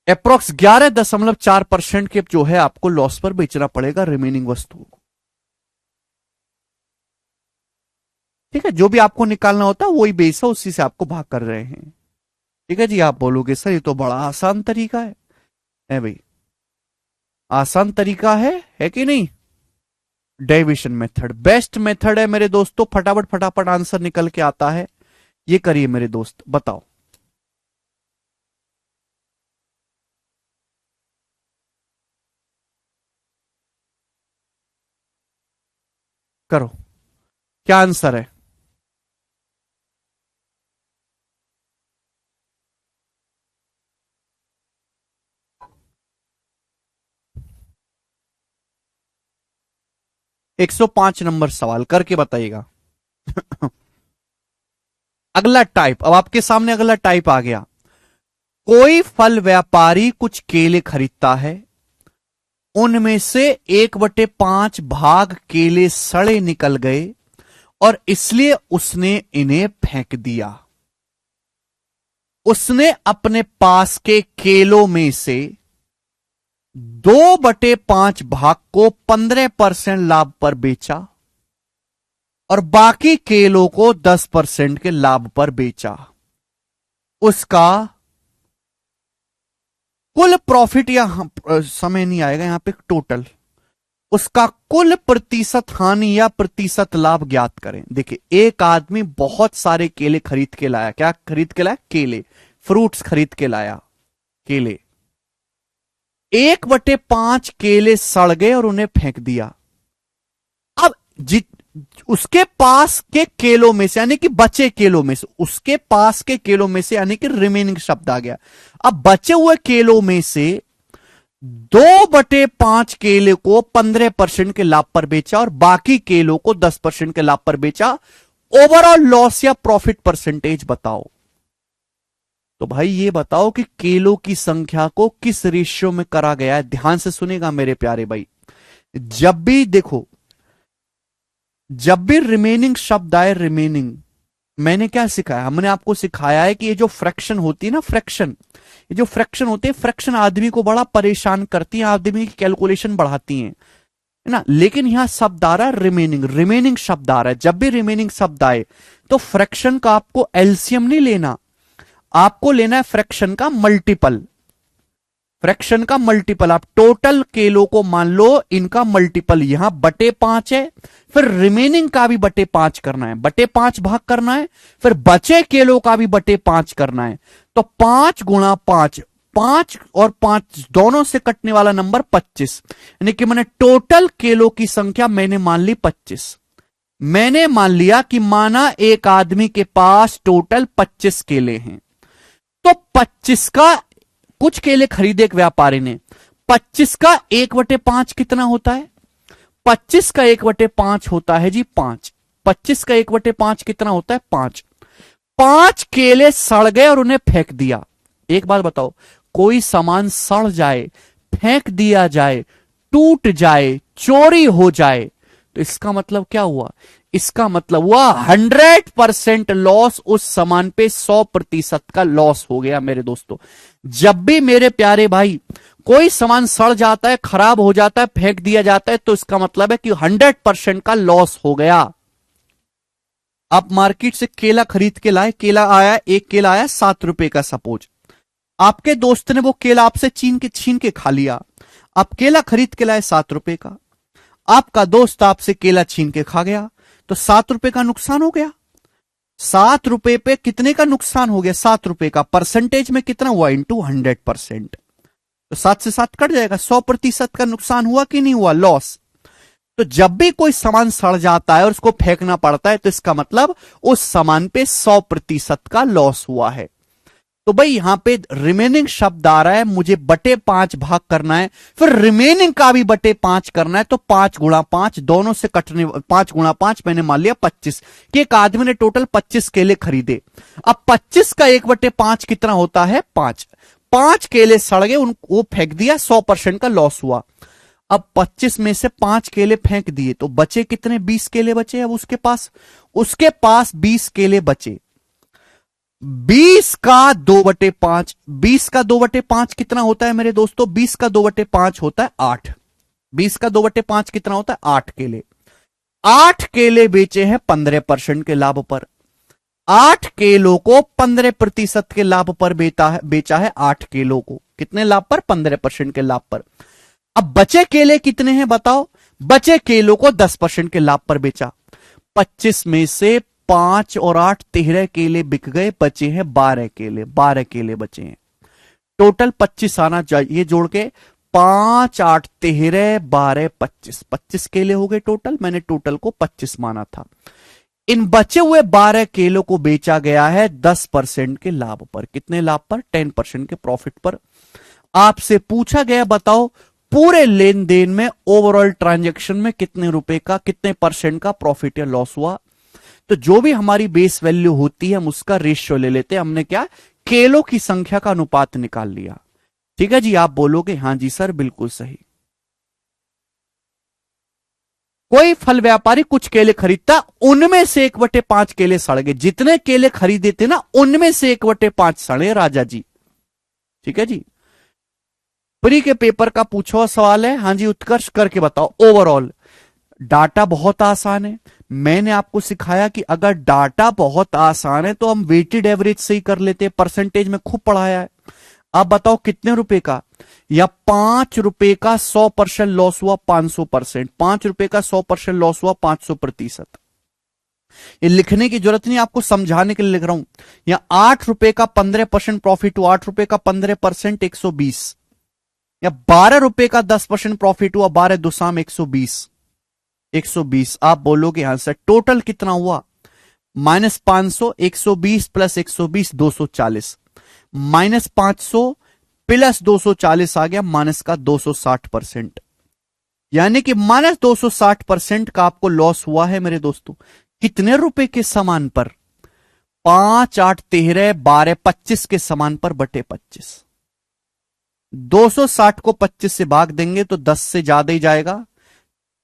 अप्रोक्स 11.4% के जो है आपको लॉस पर बेचना पड़ेगा रिमेनिंग वस्तुओं को। ठीक है, जो भी आपको निकालना होता है वही बेस है, उसी से आपको भाग कर रहे हैं। ठीक है जी। आप बोलोगे सर ये तो बड़ा आसान तरीका है भाई। आसान तरीका है कि नहीं? डेविएशन मेथड बेस्ट मेथड है मेरे दोस्तों। फटाफट फटाफट आंसर निकल के आता है। ये करिए मेरे दोस्त, बताओ। करो, क्या आंसर है? एक 105 नंबर सवाल करके बताइएगा। अगला टाइप, अब आपके सामने अगला टाइप आ गया। कोई फल व्यापारी कुछ केले खरीदता है, उनमें से 1/5 भाग केले सड़े निकल गए और इसलिए उसने इन्हें फेंक दिया। उसने अपने पास के केलों में से 2/5 भाग को 15% लाभ पर बेचा और बाकी केलों को 10% के लाभ पर बेचा। उसका कुल प्रॉफिट, या समय नहीं आएगा यहां पे, टोटल उसका कुल प्रतिशत हानि या प्रतिशत लाभ ज्ञात करें। देखिए एक आदमी बहुत सारे केले खरीद के लाया। क्या खरीद के लाया? केले, फ्रूट्स खरीद के लाया, केले। 1/5 केले सड़ गए और उन्हें फेंक दिया। अब उसके पास के केलों में से, यानी कि बचे केलों में से, उसके पास के केलों में से, यानी कि रिमेनिंग शब्द आ गया। अब बचे हुए केलों में से 2/5 केले को 15% के लाभ पर बेचा और बाकी केलों को 10% के लाभ पर बेचा। ओवरऑल लॉस या प्रॉफिट परसेंटेज बताओ। तो भाई ये बताओ कि केलों की संख्या को किस रेशियो में करा गया है। ध्यान से सुनेगा मेरे प्यारे भाई। जब भी देखो, जब भी रिमेनिंग शब्द आए, रिमेनिंग, मैंने क्या सिखाया, हमने आपको सिखाया है कि ये जो फ्रैक्शन होती है ना, फ्रैक्शन, ये जो फ्रैक्शन होते हैं, फ्रैक्शन आदमी को बड़ा परेशान करती है, आदमी की कैलकुलेशन बढ़ाती हैं, है ना। लेकिन यहां शब्द आ रहा है रिमेनिंग, रिमेनिंग शब्द आ रहा है। जब भी रिमेनिंग शब्द आए तो फ्रैक्शन का आपको एलसीएम नहीं लेना, आपको लेना है फ्रैक्शन का मल्टीपल। फ्रैक्शन का मल्टीपल, आप टोटल केलों को मान लो, इनका मल्टीपल यहां बटे 5 है, फिर रिमेनिंग का भी बटे 5 करना है, बटे 5 भाग करना है, फिर बचे केलों का भी बटे 5 करना है। तो 5 गुणा 5, 5 और 5 दोनों से कटने वाला नंबर 25, यानी कि मैंने टोटल केलों की संख्या मैंने मान ली 25। मैंने मान लिया कि माना एक आदमी के पास टोटल 25 केले हैं, तो 25 का, कुछ केले खरीदे एक व्यापारी ने, 25 का 1/5 कितना होता है? 25 का 1/5 होता है जी 5। 25 का 1/5 कितना होता है? 5। 5 केले सड़ गए और उन्हें फेंक दिया। एक बात बताओ, कोई सामान सड़ जाए, फेंक दिया जाए, टूट जाए, चोरी हो जाए, तो इसका मतलब क्या हुआ? इसका मतलब हुआ 100% लॉस। उस सामान पे 100% का लॉस हो गया मेरे दोस्तों। जब भी मेरे प्यारे भाई कोई सामान सड़ जाता है, खराब हो जाता है, फेंक दिया जाता है, तो इसका मतलब है कि 100% का लॉस हो गया। आप मार्केट से केला खरीद के लाए, केला आया, एक केला आया 7 रुपए का, सपोज आपके दोस्त ने वो केला आपसे छीन के खा लिया। आप केला खरीद के लाए 7 रुपए का, आपका दोस्त आपसे केला छीन के खा गया, तो 7 रुपए का नुकसान हो गया। 7 रुपए पे कितने का नुकसान हो गया? 7 रुपए का। परसेंटेज में कितना हुआ? इंटू 100%। तो 7 से 7 कट जाएगा। 100% का नुकसान हुआ कि नहीं हुआ? लॉस। तो जब भी कोई सामान सड़ जाता है और उसको फेंकना पड़ता है, तो इसका मतलब उस सामान पे 100% का लॉस हुआ है। तो भाई यहां पे रिमेनिंग शब्द आ रहा है, मुझे बटे 5 भाग करना है, फिर रिमेनिंग का भी बटे 5 करना है। तो 5 गुणा 5 दोनों से कटने, 5 गुणा 5 मैंने मान लिया 25, कि एक आदमी ने टोटल 25 केले खरीदे। अब 25 का 1/5 कितना होता है? 5। 5 केले सड़ गए, उनको फेंक दिया, 100% का लॉस हुआ। अब 25 में से 5 केले फेंक दिए, तो बचे कितने? 20 केले बचे। अब उसके पास 20 केले बचे। 20 का 2/5, 20 का 2/5 कितना होता है मेरे दोस्तों? 20 का 2/5 होता है 8। 20 का 2/5 कितना होता है? 8 केले। 8 केले बेचे हैं 15% के लाभ पर। 8 केलों को 15% के लाभ पर बेचा है 8 केलों को कितने लाभ पर? 15% के लाभ पर। अब बचे केले कितने हैं बताओ? बचे केलों को 10% के लाभ पर बेचा। 25 में से 5 और 8 13 केले बिक गए, बचे हैं 12 केले। 12 केले बचे हैं। टोटल 25 आना चाहिए, जोड़ के 5 8 13 12 25, 25 केले हो गए टोटल। मैंने टोटल को 25 माना था। इन बचे हुए 12 केलों को बेचा गया है 10% के लाभ पर। कितने लाभ पर? 10% के प्रॉफिट पर। आपसे पूछा गया बताओ पूरे लेन देन में, ओवरऑल ट्रांजैक्शन में कितने रुपए का, कितने परसेंट का प्रॉफिट या लॉस हुआ। तो जो भी हमारी बेस वैल्यू होती है हम उसका रेशियो ले लेते हैं। हमने क्या? केलों की संख्या का अनुपात निकाल लिया। ठीक है जी, आप बोलोगे हां जी सर बिल्कुल सही। कोई फल व्यापारी कुछ केले खरीदता, उनमें से 1/5 केले सड़ गए। जितने केले खरीदे थे ना, उनमें से 1/5 सड़े राजा जी। ठीक है जी। प्री के पेपर का पूछा हुआ सवाल है। हां जी उत्कर्ष, करके बताओ। ओवरऑल डाटा बहुत आसान है। मैंने आपको सिखाया कि अगर डाटा बहुत आसान है तो हम वेटेड एवरेज से ही कर लेते हैं। परसेंटेज में खूब पढ़ाया है। अब बताओ कितने रुपए का? या 5 रुपए का 100% लॉस हुआ 500%। 5 रुपए का 100% लॉस हुआ 500%। ये लिखने की जरूरत नहीं, आपको समझाने के लिए लिख रहा हूं। या 8 रुपए का 15% प्रॉफिट हुआ। 8 रुपए का 15% 120, या 12 रुपए का 10% प्रॉफिट हुआ, 12 दुसाम 120, 120। आप बोलोगे यहां से टोटल कितना हुआ, -500, 120 प्लस 120 240, -500 प्लस 240 आ गया माइनस का 260%, यानी कि -260% का आपको लॉस हुआ है मेरे दोस्तों। कितने रुपए के सामान पर, 5 8 13 12 25 के सामान पर बटे 25। 260 को 25 से भाग देंगे तो 10 से ज्यादा ही जाएगा,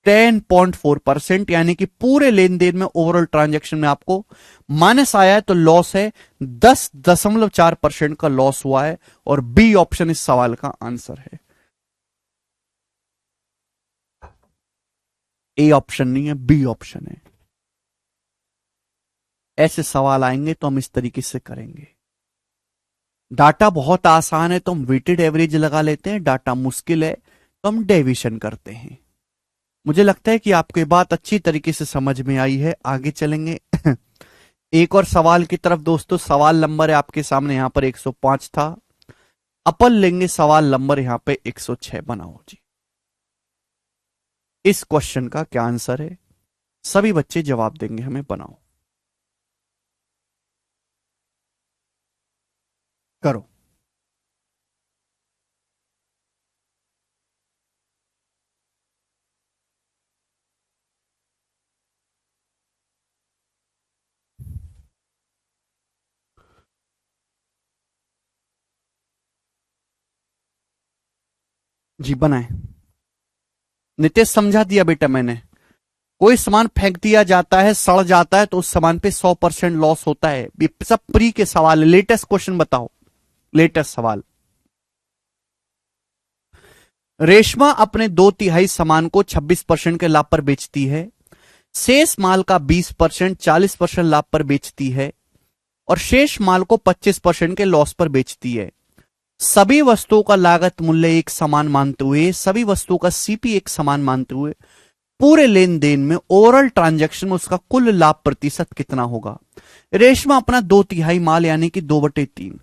10.4%, यानी कि पूरे लेन देन में ओवरऑल ट्रांजैक्शन में आपको माइनस आया है, तो लॉस है 10.4% का लॉस हुआ है। और बी ऑप्शन इस सवाल का आंसर है, ए ऑप्शन नहीं है, बी ऑप्शन है। ऐसे सवाल आएंगे तो हम इस तरीके से करेंगे। डाटा बहुत आसान है तो हम वेटेड एवरेज लगा लेते हैं, डाटा मुश्किल है तो हम डेविएशन करते हैं। मुझे लगता है कि आपको ये बात अच्छी तरीके से समझ में आई है। आगे चलेंगे एक और सवाल की तरफ दोस्तों। सवाल नंबर है आपके सामने, यहां पर 105 था, अपन लेंगे सवाल नंबर यहां पे 106। बनाओ जी, इस क्वेश्चन का क्या आंसर है, सभी बच्चे जवाब देंगे हमें। बनाओ, करो। जी बनाए। नितेश समझा दिया बेटा मैंने। कोई सामान फेंक दिया जाता है, सड़ जाता है, तो उस सामान पे 100% लॉस होता है। ये सब प्री के सवाल है। लेटेस्ट क्वेश्चन बताओ, लेटेस्ट सवाल। रेशमा अपने 2/3 सामान को 26% के लाभ पर बेचती है, शेष माल का 20% 40% लाभ पर बेचती है और शेष माल को 25% के लॉस पर बेचती है। सभी वस्तुओं का लागत मूल्य एक समान मानते हुए, सभी वस्तुओं का सीपी एक समान मानते हुए पूरे लेन देन में ओवरऑल ट्रांजैक्शन में उसका कुल लाभ प्रतिशत कितना होगा। रेशमा अपना 2/3 माल यानी कि 2/3,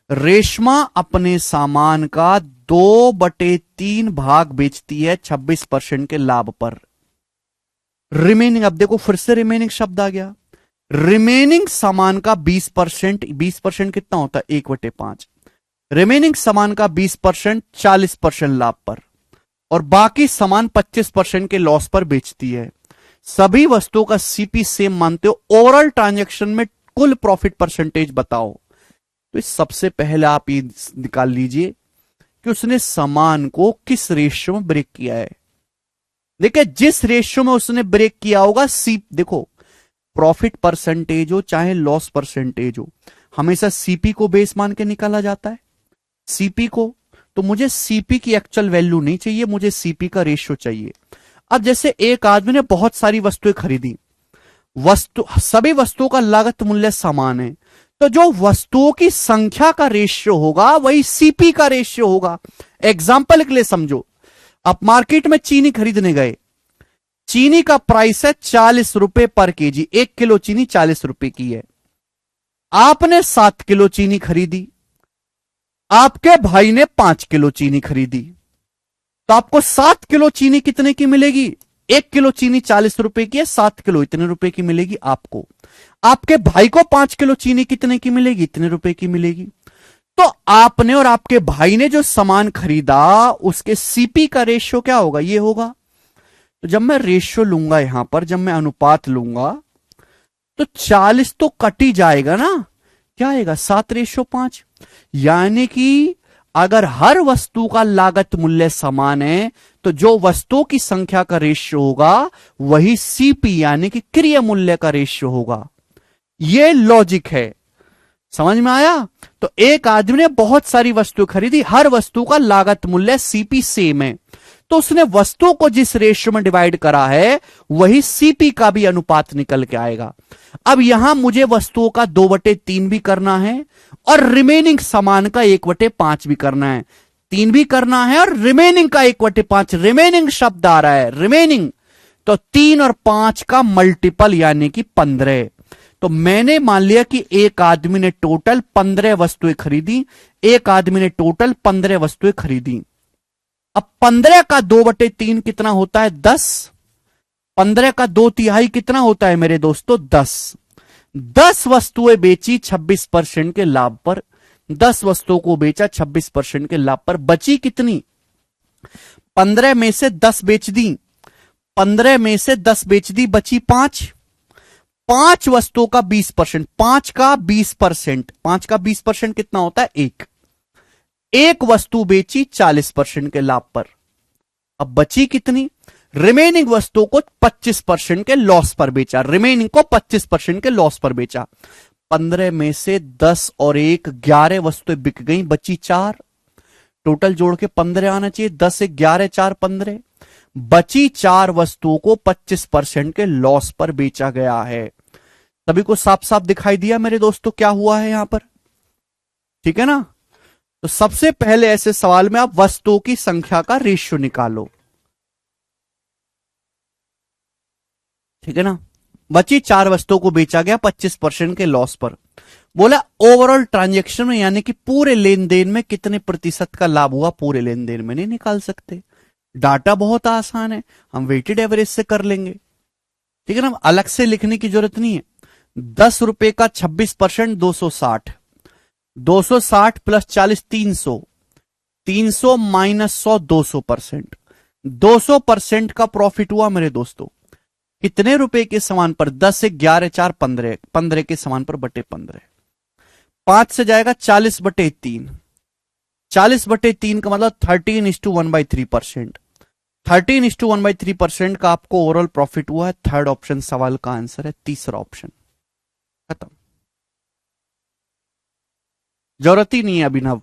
रेशमा अपने सामान का 2/3 भाग बेचती है 26% के लाभ पर। रिमेनिंग, अब देखो फिर से रिमेनिंग शब्द आ गया। रिमेनिंग सामान का 20%, 20% कितना होता है 1/5। रिमेनिंग सामान का 20% 40% लाभ पर और बाकी सामान 25% के लॉस पर बेचती है। सभी वस्तुओं का सीपी सेम मानते हो, ओवरऑल ट्रांजैक्शन में कुल प्रॉफिट परसेंटेज बताओ। तो सबसे पहले आप ये निकाल लीजिए कि उसने सामान को किस रेशियो में ब्रेक किया है। देखिए जिस रेशियो में उसने ब्रेक किया होगा, देखो प्रॉफिट परसेंटेज हो चाहे लॉस परसेंटेज हो, हमेशा सीपी को बेस मान के निकाला जाता है। सीपी को, तो मुझे सीपी की एक्चुअल वैल्यू नहीं चाहिए, मुझे सीपी का रेशियो चाहिए। अब जैसे एक आदमी ने बहुत सारी वस्तुएं खरीदी, सभी वस्तुओं का लागत मूल्य समान है, तो जो वस्तुओं की संख्या का रेशियो होगा वही सीपी का रेशियो होगा। एग्जाम्पल के लिए समझो, आप मार्केट में चीनी खरीदने गए, चीनी का प्राइस है 40 रुपए पर केजी, 1 किलो चीनी 40 रुपए की है। आपने 7 किलो चीनी खरीदी, आपके भाई ने 5 किलो चीनी खरीदी, तो आपको 7 किलो चीनी कितने की मिलेगी? 1 किलो चीनी 40 रुपए की है, 7 किलो इतने रुपए की मिलेगी आपको। आपके भाई को 5 किलो चीनी कितने की मिलेगी? इतने रुपए की मिलेगी। तो आपने और आपके भाई ने जो सामान खरीदा उसके सीपी का रेशियो क्या होगा? ये होगा। तो जब मैं रेशियो लूंगा यहां पर, जब मैं अनुपात लूंगा तो 40 तो कट ही जाएगा ना, क्या आएगा? 7/5। यानी कि अगर हर वस्तु का लागत मूल्य समान है तो जो वस्तुओं की संख्या का रेशियो होगा वही सीपी यानी कि क्रय मूल्य का रेशियो होगा। यह लॉजिक है, समझ में आया? तो एक आदमी ने बहुत सारी वस्तु खरीदी, हर वस्तु का लागत मूल्य सीपी सेम है, तो उसने वस्तुओं को जिस रेशियो में डिवाइड करा है वही सीपी का भी अनुपात निकल के आएगा। अब यहां मुझे वस्तुओं का 2/3 भी करना है और रिमेनिंग सामान का 1/5 भी करना है। 3 भी करना है और रिमेनिंग का 1/5। रिमेनिंग शब्द आ रहा है, रिमेनिंग, तो 3 और 5 का मल्टीपल यानी कि 15। तो मैंने मान लिया कि एक आदमी ने टोटल 15 वस्तुएं खरीदी, एक आदमी ने टोटल 15 वस्तुएं खरीदी। अब 15 का 2/3 कितना होता है? 10। 15 का 2/3 कितना होता है मेरे दोस्तों? 10। 10 वस्तुएं बेची 26% के लाभ पर, 10 वस्तुओं को बेचा 26% के लाभ पर, बची कितनी? 15 में से 10 बेच दी, 15 में से 10 बेच दी, बची 5। 5 वस्तुओं का 20%, 5 का 20%, 5 का 20% कितना होता है? एक। एक वस्तु बेची 40% के लाभ पर, अब बची कितनी? रिमेनिंग वस्तुओं को 25% के लॉस पर बेचा, रिमेनिंग को 25% के लॉस पर बेचा। 15 में से 10 और 1 11 वस्तुएं बिक गई, बची 4। टोटल जोड़ के 15 आना चाहिए, 10 से 11 4 15। बची 4 वस्तुओं को 25% के लॉस पर बेचा गया है। सभी को साफ साफ दिखाई दिया मेरे दोस्तों क्या हुआ है यहां पर? ठीक है ना? तो सबसे पहले ऐसे सवाल में आप वस्तुओं की संख्या का रेशियो निकालो। ठीक है ना? बची 4 वस्तुओं को बेचा गया 25% के लॉस पर। बोला ओवरऑल ट्रांजैक्शन में, यानी कि पूरे लेन देन में कितने प्रतिशत का लाभ हुआ, पूरे लेन देन में नहीं निकाल सकते। डाटा बहुत आसान है, हम वेटेड एवरेज से कर लेंगे। ठीक है ना? अलग से लिखने की जरूरत नहीं है। 10 रुपए का 26% 260, 260 प्लस 40 300, 300 माइनस 100 200%। 200% का प्रॉफिट हुआ मेरे दोस्तों कितने रुपए के समान पर? 10 से 11 4 15, 15 के समान पर बटे 15। 5 से जाएगा 40/3, 40/3 का मतलब 13:1/3%। 13:1/3% का आपको ओवरऑल प्रॉफिट हुआ है। थर्ड ऑप्शन सवाल का आंसर है, तीसरा ऑप्शन। खत्म, जरूरत ही नहीं है अभिनव।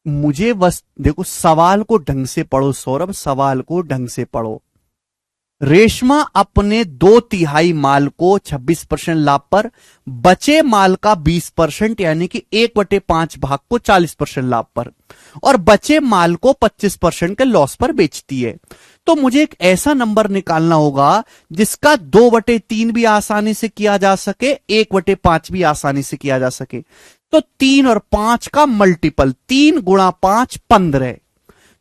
मुझे बस देखो, सवाल को ढंग से पढ़ो सौरभ, सवाल को ढंग से पढ़ो। रेशमा अपने 2/3 माल को 26% लाभ पर, बचे माल का 20% यानी कि 1/5 भाग को 40% लाभ पर, और बचे माल को 25% के लॉस पर बेचती है। तो मुझे एक ऐसा नंबर निकालना होगा जिसका 2/3 भी आसानी से किया जा सके, 1/5 भी आसानी से किया जा सके। तो 3 और 5 का मल्टीपल, 3 गुणा 5 15।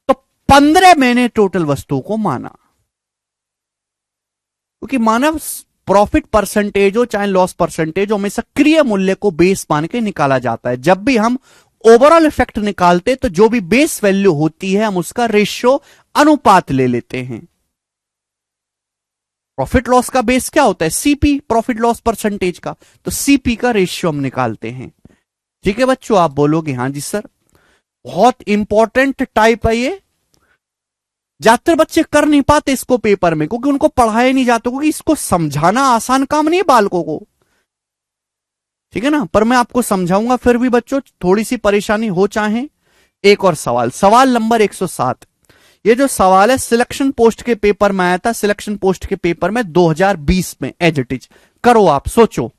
तो 15 मैंने टोटल वस्तुओं को माना, क्योंकि मानव प्रॉफिट परसेंटेज हो चाहे लॉस परसेंटेज हो, हमेशा सक्रिय मूल्य को बेस मान के निकाला जाता है। जब भी हम ओवरऑल इफेक्ट निकालते तो जो भी बेस वैल्यू होती है हम उसका रेशियो, अनुपात ले लेते हैं। प्रॉफिट लॉस का बेस क्या होता है? सीपी, प्रॉफिट लॉस परसेंटेज का। तो सीपी का रेशियो हम निकालते हैं। ठीक है बच्चों, आप बोलोगे हाँ जी सर। बहुत इंपॉर्टेंट टाइप है ये, ज्यादातर बच्चे कर नहीं पाते इसको पेपर में, क्योंकि उनको पढ़ाया नहीं जाता, क्योंकि इसको समझाना आसान काम नहीं है बालकों को। ठीक है ना? पर मैं आपको समझाऊंगा, फिर भी बच्चों थोड़ी सी परेशानी हो चाहे। एक और सवाल, सवाल नंबर 107। ये जो सवाल है सिलेक्शन पोस्ट के पेपर में आया था, सिलेक्शन पोस्ट के पेपर में 2020 में, एज इट इज। करो आप, सोचो।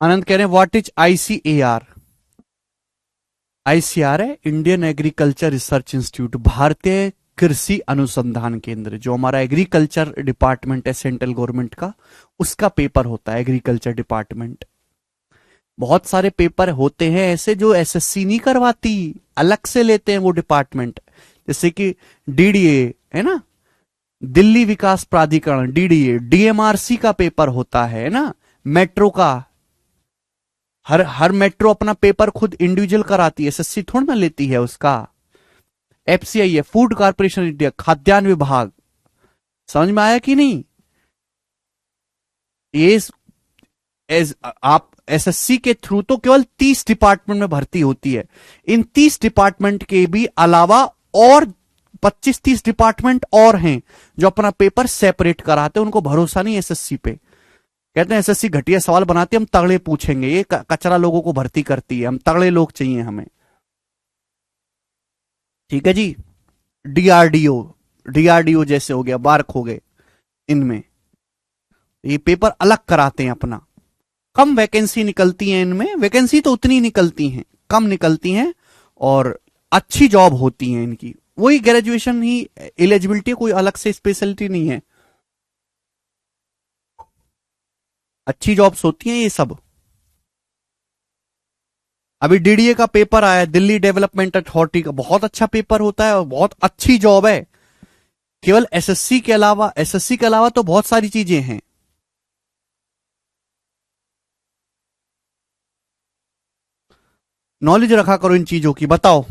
आनंद कह रहे हैं व्हाट इज आईसीएआर। आईसीआर है इंडियन एग्रीकल्चर रिसर्च इंस्टीट्यूट, भारतीय कृषि अनुसंधान केंद्र, जो हमारा एग्रीकल्चर डिपार्टमेंट है सेंट्रल गवर्नमेंट का, उसका पेपर होता है एग्रीकल्चर डिपार्टमेंट। बहुत सारे पेपर होते हैं ऐसे जो एसएससी नहीं करवाती, अलग से लेते हैं वो डिपार्टमेंट, जैसे कि डीडीए है ना, दिल्ली विकास प्राधिकरण, डीडीए, डीएमआरसी का पेपर होता है ना, मेट्रो का, हर मेट्रो अपना पेपर खुद इंडिविजुअल कराती है, एसएससी थोड़ा ना लेती है उसका। एफसीआई है, फूड कॉर्पोरेशन इंडिया, खाद्यान्न विभाग। समझ में आया कि नहीं? ये आप एसएससी के थ्रू तो केवल 30 डिपार्टमेंट में भर्ती होती है, इन 30 डिपार्टमेंट के भी अलावा और 25-30 डिपार्टमेंट और हैं जो अपना पेपर सेपरेट कराते हैं। उनको भरोसा नहीं एसएससी पे, कहते हैं एसएससी घटिया सवाल बनाती है, हम तगड़े पूछेंगे, ये कचरा लोगों को भर्ती करती है, हम तगड़े लोग चाहिए हमें। ठीक है जी। डीआरडीओ, डीआरडीओ जैसे हो गया, बार्क हो गए, इनमें ये पेपर अलग कराते हैं अपना। कम वैकेंसी निकलती है इनमें, वैकेंसी तो उतनी निकलती हैं, कम निकलती हैं, और अच्छी जॉब होती है इनकी, वही ग्रेजुएशन ही एलिजिबिलिटी, कोई अलग से स्पेशलिटी नहीं है, अच्छी जॉब्स होती हैं ये सब। अभी डीडीए का पेपर आया है, दिल्ली डेवलपमेंट अथॉरिटी का, बहुत अच्छा पेपर होता है और बहुत अच्छी जॉब है। केवल एसएससी के अलावा, एसएससी के अलावा तो बहुत सारी चीजें हैं। नॉलेज रखा करो इन चीजों की। बताओ,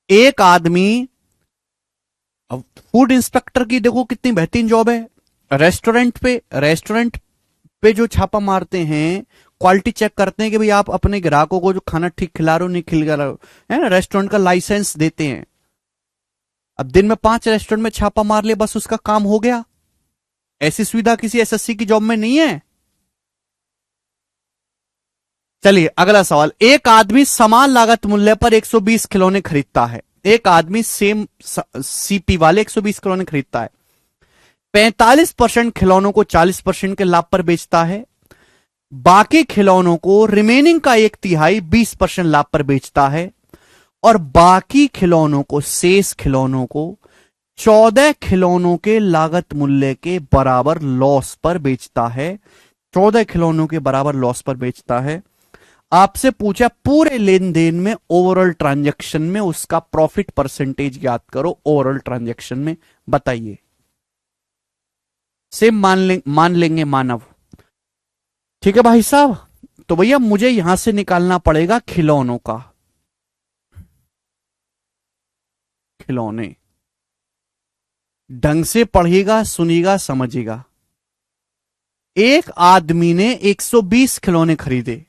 एक आदमी, फूड इंस्पेक्टर की देखो कितनी बेहतरीन जॉब है, रेस्टोरेंट पे जो छापा मारते हैं, क्वालिटी चेक करते हैं कि भाई आप अपने ग्राहकों को जो खाना ठीक खिला रहे हो नहीं खिला रहे हो, है ना, रेस्टोरेंट का लाइसेंस देते हैं। अब दिन में 5 रेस्टोरेंट में छापा मार ले, बस उसका काम हो गया। ऐसी सुविधा किसी एसएससी की जॉब में नहीं है। चलिए अगला सवाल, एक आदमी समान लागत मूल्य पर 120 खिलौने खरीदता है। एक आदमी सेम सीपी वाले 120 खिलौने खरीदता है, 45% खिलौनों को 40% के लाभ पर बेचता है, बाकी खिलौनों को, रिमेनिंग का 1/3 20% लाभ पर बेचता है, और बाकी खिलौनों को, शेष खिलौनों को 14 खिलौनों के लागत मूल्य के बराबर लॉस पर बेचता है। 14 खिलौनों के बराबर लॉस पर बेचता है। आपसे पूछा पूरे लेन देन में, ओवरऑल ट्रांजैक्शन में उसका प्रॉफिट परसेंटेज ज्ञात करो, ओवरऑल ट्रांजैक्शन में बताइए। सेम मान लेंगे मानव। ठीक है भाई साहब, तो भैया मुझे यहां से निकालना पड़ेगा खिलौनों का, खिलौने। ढंग से पढ़िएगा, सुनिएगा, समझिएगा। एक आदमी ने 120 खिलौने खरीदे,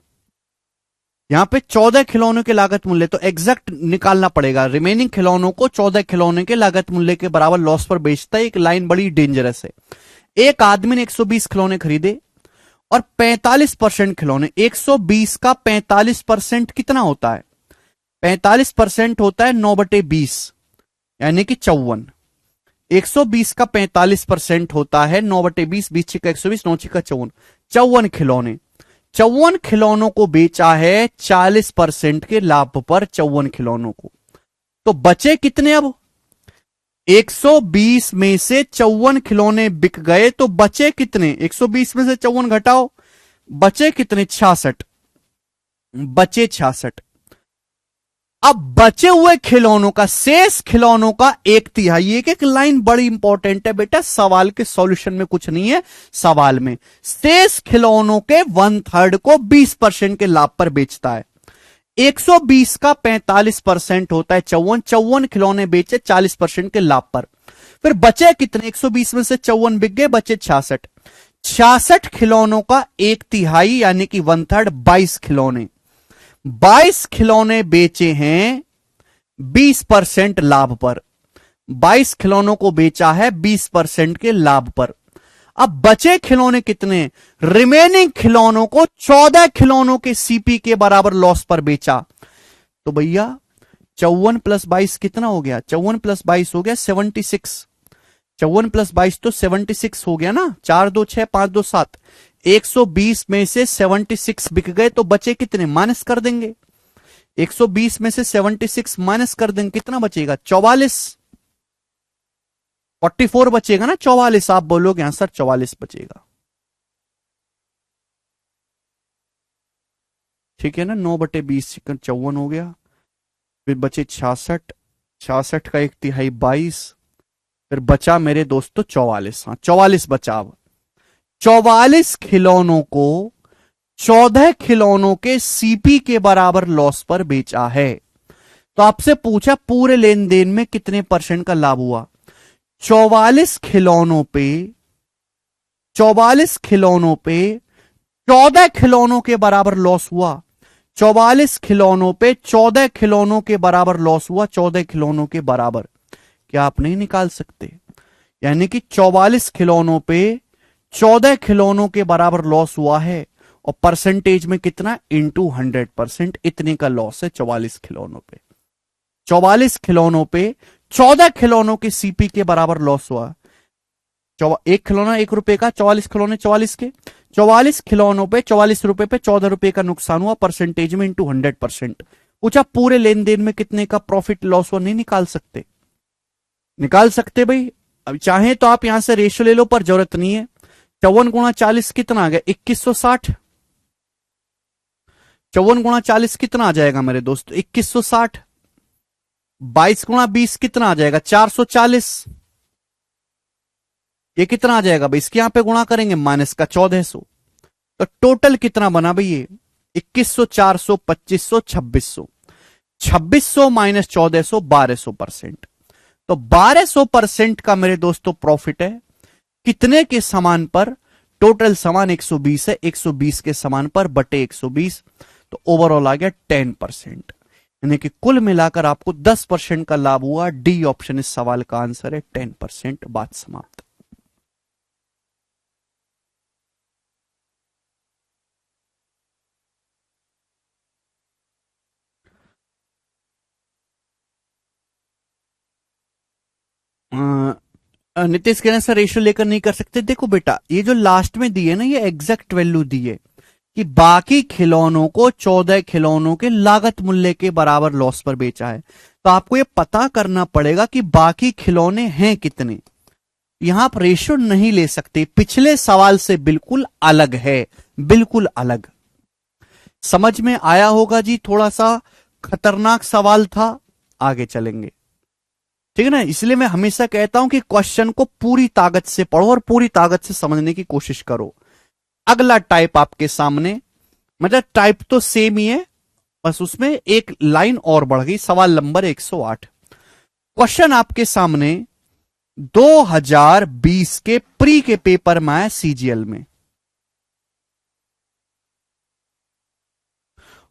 यहां पे 14 खिलौनों के लागत मूल्य, तो एग्जैक्ट निकालना पड़ेगा। रिमेनिंग खिलौनों को 14 खिलौने के लागत मूल्य के बराबर लॉस पर बेचता है। एक लाइन बड़ी डेंजरस है। एक आदमी ने 120 खिलौने खरीदे और 45% खिलौने, 120 का 45% कितना होता है? 45% होता है 9/20, यानी कि 54। 120 का 45% होता है 9/20, 20 छिक्का 120, 9 छिक्का 54, 54 खिलौने। 54 खिलौनों को बेचा है 40% के लाभ पर, 54 खिलौनों को। तो बचे कितने? अब 120 में से 54 खिलौने बिक गए, तो बचे कितने? 120 में से 54 घटाओ, बचे कितने? 66, बचे 66। अब बचे हुए खिलौनों का, शेष खिलौनों का 1/3, एक लाइन बड़ी इंपॉर्टेंट है बेटा, सवाल के सॉल्यूशन में कुछ नहीं है, सवाल में शेष खिलौनों के 1/3 को 20% के लाभ पर बेचता है। 120 का 45% होता है 54, 54 खिलौने बेचे 40% के लाभ पर। फिर बचे कितने? 120 में से 54 बिक गए, बचे 66। 66 खिलौनों का 1/3 यानी कि 1/3, 22 खिलौने। 22 खिलौने बेचे हैं 20% लाभ पर, 22 खिलौनों को बेचा है 20% के लाभ पर। अब बचे खिलौने कितने? रिमेनिंग खिलौनों को 14 खिलौनों के सीपी के बराबर लॉस पर बेचा। तो भैया 54 + 22 कितना हो गया? 54 + 22 हो गया 76। 54 + 22 तो 76 हो गया ना। 4 2 6 5 2 7, 120 में से 76 बिक गए तो बचे कितने, माइनस कर देंगे। 120 में से 76 माइनस कर देंगे, कितना बचेगा, 44। 44 बचेगा ना, 44 आप बोलोगे आंसर 44 बचेगा। ठीक है ना, 9/20 54 हो गया। फिर बचे 66, 66 का 1/3 22, फिर बचा मेरे दोस्तों 44। हाँ 44 बचा। अब 44 खिलौनों को 14 खिलौनों के सीपी के बराबर लॉस पर बेचा है। तो आपसे पूछा पूरे लेन देन में कितने परसेंट का लाभ हुआ। 44 खिलौनों पे 44 खिलौनों पे 14 खिलौनों के बराबर लॉस हुआ। 44 खिलौनों पे 14 खिलौनों के बराबर लॉस हुआ। 14 खिलौनों के बराबर, क्या आप नहीं निकाल सकते। यानी कि 44 खिलौनों पे 14 खिलौनों के बराबर लॉस हुआ है, और परसेंटेज में कितना, इंटू 100%, इतने का लॉस है 44 खिलौनों पे। 44 खिलौनों पे 14 खिलौनों के सीपी के बराबर लॉस हुआ। एक खिलौना 1 रुपए का, 44 खिलौने 44 के, 44 खिलौनों पे 44 रुपए पे 14 रुपए का नुकसान हुआ, परसेंटेज में इंटू 100%। पूछा पूरे लेन देन में कितने का प्रॉफिट लॉस हुआ, नहीं निकाल सकते। निकाल सकते भाई, अब चाहे तो आप यहां से रेशियो ले लो, पर जरूरत नहीं है। 54 गुणा 40 कितना आ गया, 2160। 54 गुणा 40 कितना आ जाएगा मेरे दोस्त, 2160। 22 गुणा 20 कितना आ जाएगा, 440। ये कितना आ जाएगा भाई, इसके यहां पे गुणा करेंगे माइनस का 1400। तो टोटल कितना बना भाई ये, 2100, 400, 2500, 2600। 2600 माइनस 1400, 1200%। तो 1200% का मेरे दोस्तों प्रॉफिट है। कितने के समान पर, टोटल समान 120 है, 120 के समान पर बटे 120, तो ओवरऑल आ गया 10%। यानी कि कुल मिलाकर आपको 10% का लाभ हुआ। डी ऑप्शन इस सवाल का आंसर है 10%। बात समाप्त। नीतीश कह रहे हैं सर रेशियो लेकर नहीं कर सकते। देखो बेटा, ये जो लास्ट में दी है ना, ये एग्जैक्ट वैल्यू दी है कि बाकी खिलौनों को 14 खिलौनों के लागत मूल्य के बराबर लॉस पर बेचा है। तो आपको ये पता करना पड़ेगा कि बाकी खिलौने हैं कितने। यहां आप रेशियो नहीं ले सकते, पिछले सवाल से बिल्कुल अलग है, बिल्कुल अलग। समझ में आया होगा जी, थोड़ा सा खतरनाक सवाल था। आगे चलेंगे, ठीक है ना। इसलिए मैं हमेशा कहता हूं कि क्वेश्चन को पूरी ताकत से पढ़ो और पूरी ताकत से समझने की कोशिश करो। अगला टाइप आपके सामने, मतलब टाइप तो सेम ही है, बस उसमें एक लाइन और बढ़ गई। सवाल नंबर 108। क्वेश्चन आपके सामने 2020 के प्री के पेपर में आया, सीजीएल में।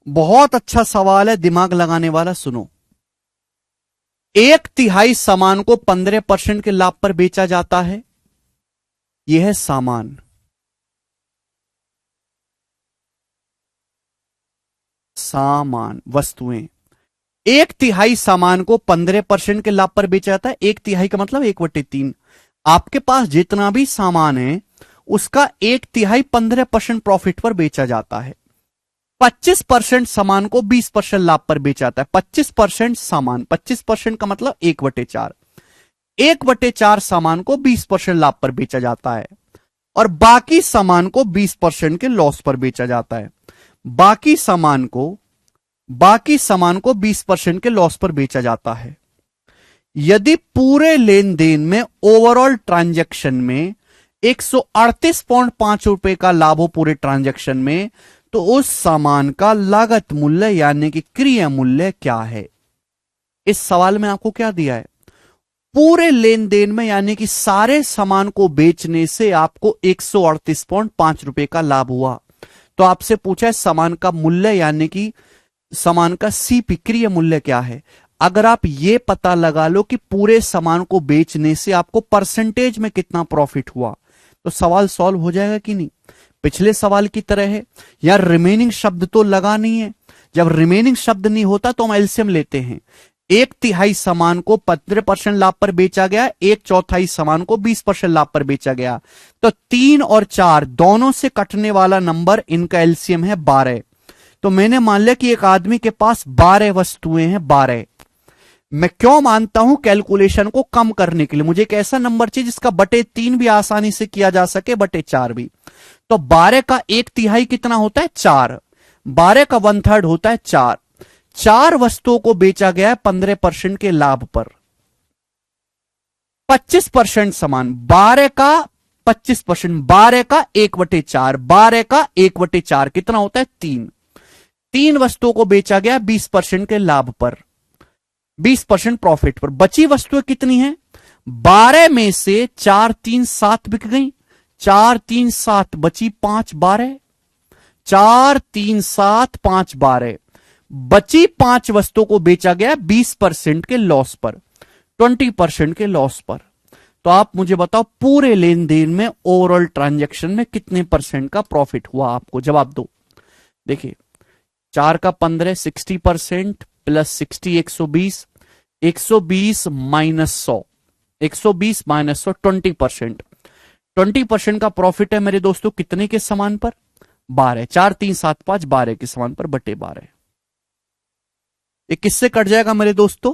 बहुत अच्छा सवाल है, दिमाग लगाने वाला। सुनो, 1/3 सामान को 15% के लाभ पर बेचा जाता है। यह है सामान, वस्तुएं। 1/3 सामान को 15% के लाभ पर बेचा जाता है। 1/3 का मतलब 1/3। आपके पास जितना भी सामान है उसका 1/3 15% प्रॉफिट पर बेचा जाता है। 25% सामान को 20% लाभ पर बेचा जाता है। 25% सामान, 25% का मतलब 1/4। 1/4 सामान को 20% लाभ पर बेचा जाता है, और बाकी सामान को 20% के लॉस पर बेचा जाता है। बाकी सामान को 20% के लॉस पर बेचा जाता है। यदि पूरे लेन देन में ओवरऑल ट्रांजैक्शन में 138.5 रुपए का लाभ हो पूरे ट्रांजैक्शन में, तो उस सामान का लागत मूल्य यानी कि क्रय मूल्य क्या है। इस सवाल में आपको क्या दिया है, पूरे लेन देन में यानी कि सारे सामान को बेचने से आपको 138.5 रुपए का लाभ हुआ। तो आपसे पूछा है सामान का मूल्य यानी कि सामान का सीपी क्रय मूल्य क्या है। अगर आप ये पता लगा लो कि पूरे सामान को बेचने से आपको परसेंटेज में कितना प्रॉफिट हुआ, तो सवाल सॉल्व हो जाएगा कि नहीं। पिछले सवाल की तरह है, यार रिमेनिंग शब्द तो लगा नहीं है। जब रिमेनिंग शब्द नहीं होता तो हम एलसीएम लेते हैं। एक तिहाई सामान को 15% लाभ पर बेचा गया, एक चौथाई सामान को 20% लाभ पर बेचा गया। तो 3 और 4 दोनों से कटने वाला नंबर, इनका एलसीएम है 12। तो मैंने मान लिया कि एक आदमी के पास 12 वस्तुएं हैं, 12। मैं क्यों मानता हूं? कैलकुलेशन को कम करने के लिए मुझे एक ऐसा नंबर चाहिए जिसका बटे 3 भी आसानी से किया जा सके, बटे 4 भी। तो 12 का एक तिहाई कितना होता है? 4। 12 का 1/3 होता है 4। 4 वस्तुओं को बेचा गया है 15% के लाभ पर। 25% सामान, 12 का 25%, 12 का 1/4, 12 का 1/4 कितना होता है? 3। 3 वस्तुओं को बेचा गया 20% के लाभ पर, 20% प्रॉफिट पर। बची वस्तुएं कितनी हैं? 12 में से 4 3 7 बिक गई, 4 3 7 बची 5 12, 4 3 7 5 12। बची 5 वस्तुओं को बेचा गया 20% के लॉस पर, 20% के लॉस पर। तो आप मुझे बताओ पूरे लेन देन में, ओवरऑल ट्रांजैक्शन में कितने परसेंट का प्रॉफिट हुआ? आपको जवाब दो। देखिए 4 का 15 60% प्लस 60 120, 120 माइनस 100, 120 माइनस 100 20%। 20% का प्रॉफिट है मेरे दोस्तों कितने के समान पर? 12। 4 3 7 5 12 के समान पर बटे 12। ये किससे कट जाएगा मेरे दोस्तों?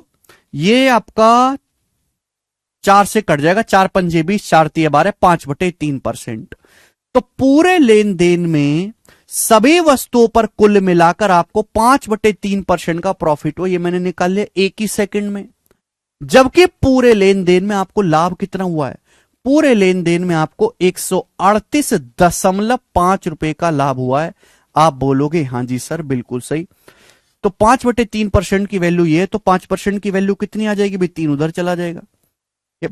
ये आपका 4 से कट जाएगा, 4 पंजे 20, 4 तिया 12, 5/3%। तो पूरे लेन देन में सभी वस्तुओं पर कुल मिलाकर आपको 5/3% का प्रॉफिट हो, ये मैंने निकाल लिया एक ही सेकंड में। जबकि पूरे लेन देन में आपको लाभ कितना हुआ है? पूरे लेन देन में आपको 138.5 रुपए का लाभ हुआ है। आप बोलोगे हां जी सर बिल्कुल सही। तो 5/3% की वैल्यू ये है, तो 5% की वैल्यू कितनी आ जाएगी भाई? 3 उधर चला जाएगा।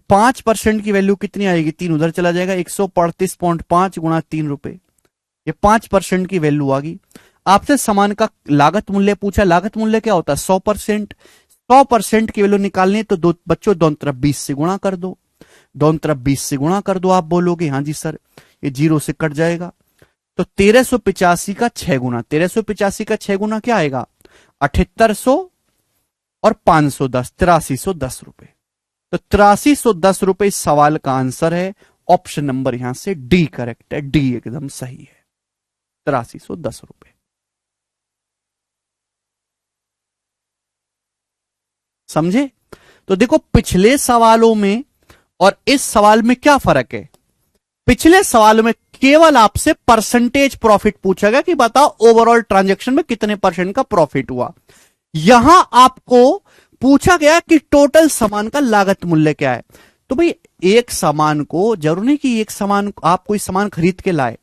5% की वैल्यू कितनी आएगी? 3 उधर चला जाएगा। 135.5 गुणा 3 रुपए, ये 5% की वैल्यू आ गई। आपसे सामान का लागत मूल्य पूछा। लागत मूल्य क्या होता है? 100%। 100% की वैल्यू निकालनी है तो बच्चों दोनों तरफ 20 से गुणा कर दो, दोनों तरफ 20 से गुणा कर दो। आप बोलोगे हाँ जी सर, ये 0 से कट जाएगा। तो 1385 का 6 गुना, 1385 का 6 गुना क्या आएगा? 7800 और 510, 8310 रुपए। तो 8310 रुपए इस सवाल का आंसर है। ऑप्शन नंबर यहां से डी करेक्ट है, डी एकदम सही है, 8310 रुपए। समझे? तो देखो पिछले सवालों में और इस सवाल में क्या फर्क है? पिछले सवाल में केवल आपसे परसेंटेज प्रॉफिट पूछा गया कि बताओ ओवरऑल ट्रांजैक्शन में कितने परसेंट का प्रॉफिट हुआ। यहां आपको पूछा गया कि टोटल सामान का लागत मूल्य क्या है। तो भाई एक सामान को, जरूर नहीं कि एक सामान आप कोई सामान खरीद के लाए,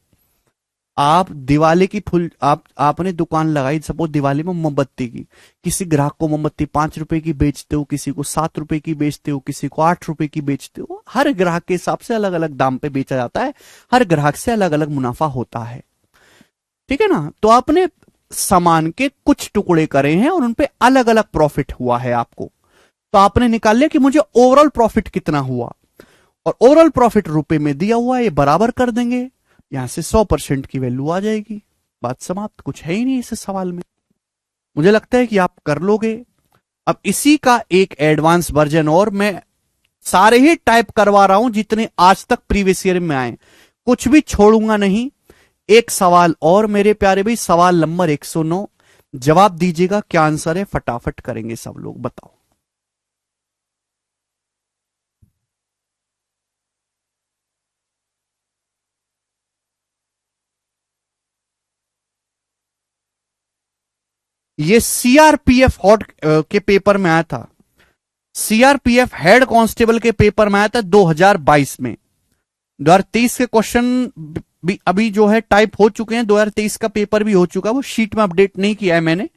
आप दिवाली की फुल आपने दुकान लगाई, सपोज दिवाली में मोमबत्ती की, किसी ग्राहक को मोमबत्ती 5 रुपए की बेचते हो, किसी को 7 रुपए की बेचते हो, किसी को 8 रुपए की बेचते हो। हर ग्राहक के हिसाब से अलग अलग दाम पे बेचा जाता है, हर ग्राहक से अलग अलग मुनाफा होता है, ठीक है ना। तो आपने सामान के कुछ टुकड़े करे हैं और उनपे अलग अलग प्रॉफिट हुआ है आपको। तो आपने निकाल लिया कि मुझे ओवरऑल प्रॉफिट कितना हुआ, और ओवरऑल प्रॉफिट रुपए में दिया हुआ है, ये बराबर कर देंगे, यहां से 100% की वैल्यू आ जाएगी। बात समाप्त, कुछ है ही नहीं इस सवाल में। मुझे लगता है कि आप कर लोगे। अब इसी का एक एडवांस वर्जन और मैं सारे ही टाइप करवा रहा हूं जितने आज तक प्रीवियस ईयर में आए, कुछ भी छोड़ूंगा नहीं। एक सवाल और मेरे प्यारे भाई, सवाल नंबर 109, जवाब दीजिएगा क्या आंसर है, फटाफट करेंगे सब लोग, बताओ। ये सीआरपीएफ हॉट के पेपर में आया था, सीआरपीएफ हेड कांस्टेबल के पेपर में आया था 2022 में। 2023 के क्वेश्चन भी अभी जो है टाइप हो चुके हैं, 2023 का पेपर भी हो चुका है, वो शीट में अपडेट नहीं किया है मैंने,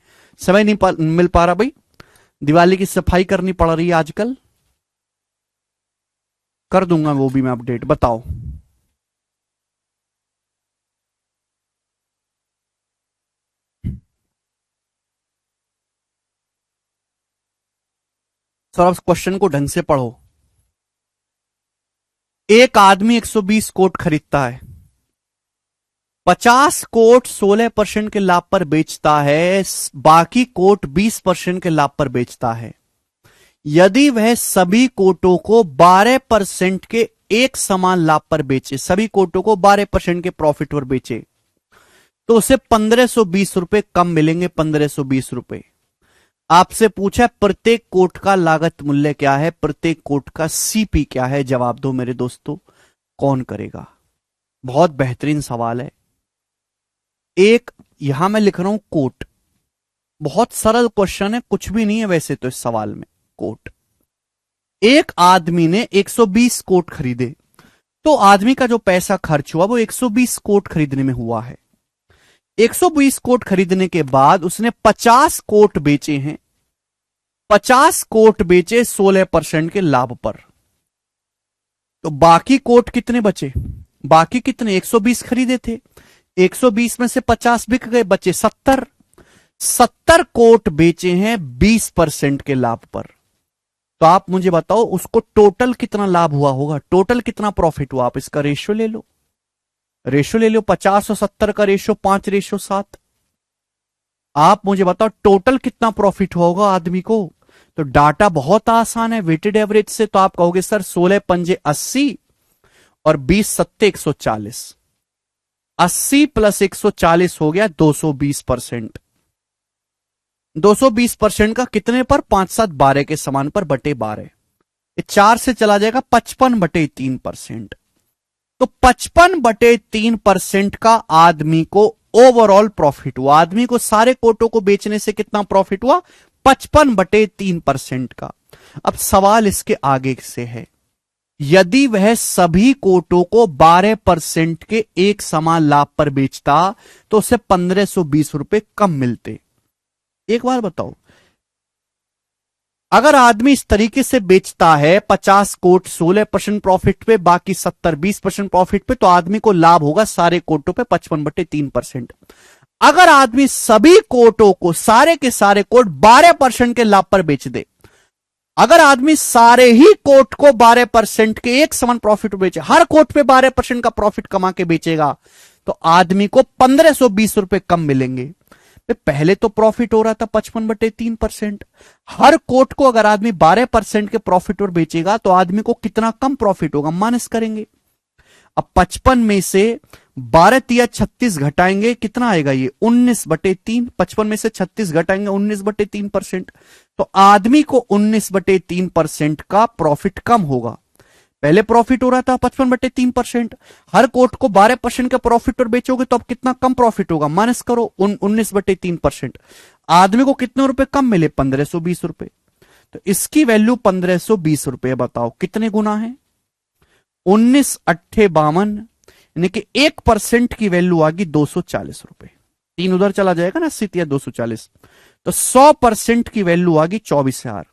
समय नहीं मिल पा रहा भाई, दिवाली की सफाई करनी पड़ रही है आजकल, कर दूंगा वो भी मैं अपडेट। बताओ सर, आप क्वेश्चन को ढंग से पढ़ो। एक आदमी 120 कोट खरीदता है, 50 कोट 16% के लाभ पर बेचता है, बाकी कोट 20% के लाभ पर बेचता है। यदि वह सभी कोटों को 12% के एक समान लाभ पर बेचे, सभी कोटों को 12% के प्रॉफिट पर बेचे, तो उसे 1520 रुपए कम मिलेंगे, 1520 रुपए। आपसे पूछा प्रत्येक कोट का लागत मूल्य क्या है, प्रत्येक कोट का सीपी क्या है, जवाब दो मेरे दोस्तों, कौन करेगा? बहुत बेहतरीन सवाल है। एक यहां मैं लिख रहा हूं कोट, बहुत सरल क्वेश्चन है, कुछ भी नहीं है वैसे तो इस सवाल में। कोट, एक आदमी ने 120 कोट खरीदे, तो आदमी का जो पैसा खर्च हुआ वो 120 कोट खरीदने में हुआ है। 120 कोट खरीदने के बाद उसने 50 कोट बेचे हैं, 50 कोट बेचे 16% के लाभ पर, तो बाकी कोट कितने बचे? बाकी कितने? 120 खरीदे थे, 120 में से 50 बिक गए, बचे 70। 70 कोट बेचे हैं 20% के लाभ पर, तो आप मुझे बताओ उसको टोटल कितना लाभ हुआ होगा, टोटल कितना प्रॉफिट हुआ? आप इसका रेशियो ले लो, रेशियो ले लो, 50 और 70 का रेशियो 5:7। आप मुझे बताओ टोटल कितना प्रॉफिट हुआ होगा आदमी को। तो डाटा बहुत आसान है, वेटेड एवरेज से तो आप कहोगे सर 16 पंजे 80 और 20 सत्ते 140, 80 प्लस 140 हो गया 220%। 220% का कितने पर? 5 7 12 के समान पर बटे 12, 4 से चला जाएगा 55/3%। तो 55/3% का आदमी को ओवरऑल प्रॉफिट हुआ। आदमी को सारे कोटों को बेचने से कितना प्रॉफिट हुआ? 55/3% का। अब सवाल इसके आगे से है, यदि वह सभी कोटों को 12% के एक समान लाभ पर बेचता तो उसे 1520 रुपए कम मिलते। एक बार बताओ, अगर आदमी इस तरीके से बेचता है 50 कोट 16% प्रॉफिट पे, बाकी 70 20% प्रॉफिट पे, तो आदमी को लाभ होगा सारे कोटों पे 55/3%। अगर आदमी सभी कोटों को, सारे के सारे कोट 12% के लाभ पर बेच दे, अगर आदमी सारे ही कोट को 12% के एक समान प्रॉफिट बेचे, हर कोट पे 12% का प्रॉफिट कमा के बेचेगा, तो आदमी को 1520 रुपए कम मिलेंगे। पहले तो प्रॉफिट हो रहा था 55/3%, हर कोट को अगर आदमी 12% के प्रॉफिट पर बेचेगा तो आदमी को कितना कम प्रॉफिट होगा, माइनस करेंगे। अब 55 में से 12×3 = 36 घटाएंगे, कितना आएगा ये? 19/3। 55 में से 36 घटाएंगे, 19/3%। तो आदमी को 19/3% का प्रॉफिट कम होगा। पहले प्रॉफिट हो रहा था 55/3%, हर कोट को 12% के प्रॉफिट पर बेचोगे तो अब कितना कम प्रॉफिट होगा, माइनस करो 19/3%। आदमी को कितने रुपए कम मिले? 1520 रुपए। तो इसकी वैल्यू 1520 रुपए। बताओ कितने गुना है? 19×8=52, यानी कि 1% की वैल्यू आ गई 240 रुपए। 3 उधर चला जाएगा ना, 80 या 240, तो 100% की वैल्यू आ गई 24,000।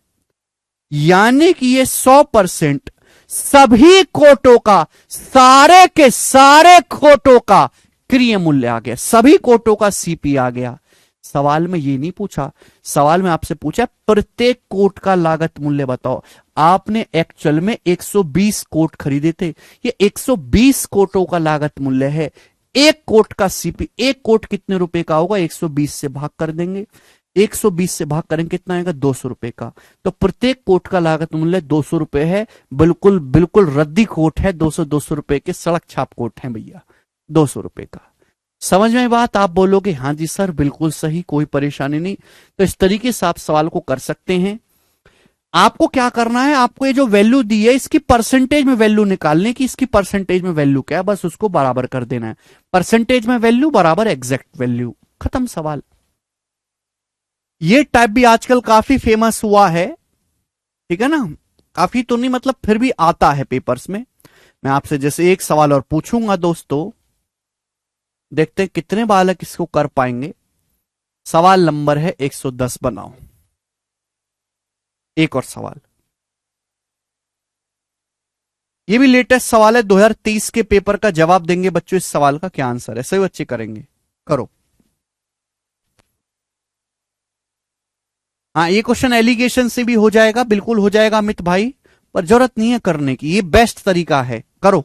यानी कि ये 100% सभी कोटों का, सारे के सारे कोटों का क्रिय मूल्य आ गया, सभी कोटों का सीपी आ गया। सवाल में ये नहीं पूछा, सवाल में आपसे पूछा प्रत्येक कोट का लागत मूल्य बताओ। आपने एक्चुअल में 120 कोट खरीदे थे, ये 120 कोटों का लागत मूल्य है। एक कोट का सीपी, एक कोट कितने रुपए का होगा? 120 से भाग कर देंगे, 120 से भाग करेंगे कितना आएगा? 200 रुपए का। तो प्रत्येक कोट का लागत मूल्य 200 रुपए है। बिल्कुल बिल्कुल रद्दी कोट है, 200 रुपए के सड़क छाप कोट है भैया, 200 रुपए का। समझ में बात? आप बोलोगे हाँ जी सर बिल्कुल सही, कोई परेशानी नहीं। तो इस तरीके से आप सवाल को कर सकते हैं। आपको क्या करना है, आपको ये जो वैल्यू दी है इसकी परसेंटेज में वैल्यू निकालने की, इसकी परसेंटेज में वैल्यू क्या है, बस उसको बराबर कर देना है। परसेंटेज में वैल्यू बराबर एग्जैक्ट वैल्यू, खत्म सवाल। ये टाइप भी आजकल काफी फेमस हुआ है, ठीक है ना, काफी तो नहीं मतलब फिर भी आता है पेपर्स में। मैं आपसे जैसे एक सवाल और पूछूंगा दोस्तों, देखते हैं कितने बालक इसको कर पाएंगे। सवाल नंबर है 110, बनाओ एक और सवाल। ये भी लेटेस्ट सवाल है, 2023 के पेपर का जवाब देंगे बच्चों। इस सवाल का क्या आंसर है, सही बच्चे करेंगे? करो। हाँ, ये क्वेश्चन एलिगेशन से भी हो जाएगा, बिल्कुल हो जाएगा अमित भाई, पर जरूरत नहीं है करने की, ये बेस्ट तरीका है, करो।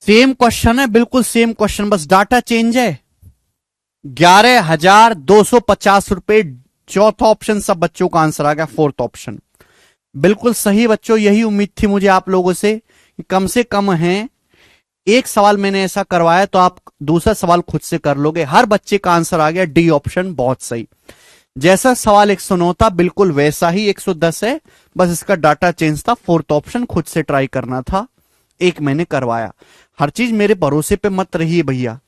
सेम क्वेश्चन है, बिल्कुल सेम क्वेश्चन, बस डाटा चेंज है। 11,250 चौथा ऑप्शन सब बच्चों का आंसर आ गया। फोर्थ ऑप्शन बिल्कुल सही बच्चों, यही उम्मीद थी मुझे आप लोगों से कम है। एक सवाल मैंने ऐसा करवाया तो आप दूसरा सवाल खुद से कर लोगे। हर बच्चे का आंसर आ गया डी ऑप्शन, बहुत सही। जैसा सवाल 109 था बिल्कुल वैसा ही 110 है, बस इसका डाटा चेंज था। फोर्थ ऑप्शन खुद से ट्राई करना था, एक मैंने करवाया। हर चीज मेरे भरोसे पे मत रहिए भैया,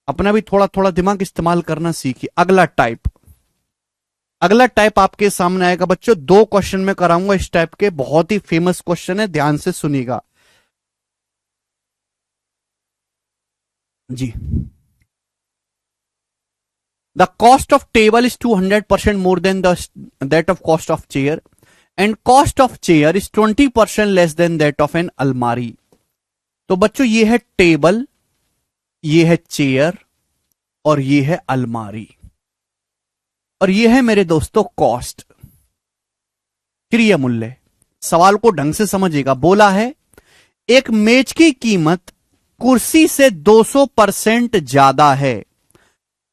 अपना भी थोड़ा थोड़ा दिमाग इस्तेमाल करना सीखिए। अगला टाइप आपके सामने आएगा बच्चों। 2 क्वेश्चन में कराऊंगा इस टाइप के, बहुत ही फेमस क्वेश्चन है, ध्यान से सुनिएगा जी। The cost of table is 200% more than that of cost of chair and cost of chair is 20% less than that of an अलमारी। तो बच्चों ये है टेबल, ये है चेयर और ये है अलमारी, और ये है मेरे दोस्तों कॉस्ट, क्रिया मूल्य। सवाल को ढंग से समझिएगा। बोला है एक मेज की कीमत कुर्सी से 200% ज्यादा है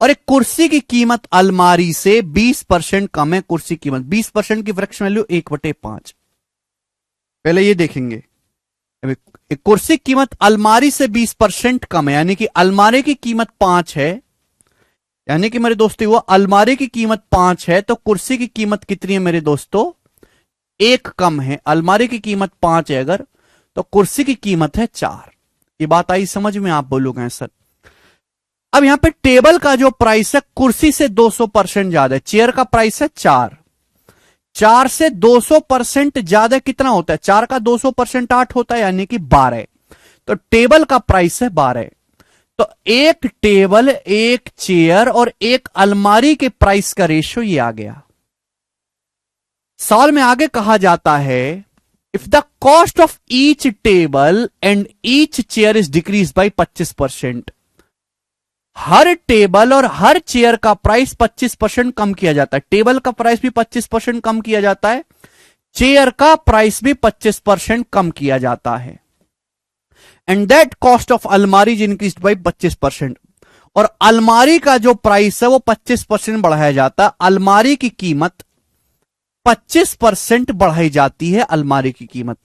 और एक कुर्सी की कीमत अलमारी से 20% कम है। कुर्सी कीमत 20% की फ्रैक्शन वैल्यू 1/5। पहले ये देखेंगे, एक कुर्सी की कीमत अलमारी से 20% कम है, यानी कि अलमारी की कीमत 5 है, यानी कि मेरे दोस्तों वो अलमारी की कीमत 5 है तो कुर्सी की कीमत कितनी है मेरे दोस्तों? 1 कम है। अलमारी की कीमत 5 है अगर, तो कुर्सी की कीमत है 4। ये बात आई समझ में? आप बोलोगे सर। अब यहां पे टेबल का जो प्राइस है कुर्सी से 200% ज्यादा है, चेयर का प्राइस है 4 से 200% ज्यादा कितना होता है? 4 का 200% 8 होता है, यानी कि 12। तो टेबल का प्राइस है 12। तो एक टेबल, एक चेयर और एक अलमारी के प्राइस का रेशियो ये आ गया। सवाल में आगे कहा जाता है if the cost of each table and each chair is decrease by 25%। Her table और हर चेयर का प्राइस 25% कम किया जाता है। टेबल का प्राइस भी 25% कम किया जाता है, चेयर का प्राइस भी 25% कम किया जाता है। एंड दैट कॉस्ट ऑफ अलमारी इज इंक्रीज्ड बाई 25%। और अलमारी का जो प्राइस है वो 25% बढ़ाया जाता है। अलमारी की कीमत 25% बढ़ाई जाती है, अलमारी की कीमत।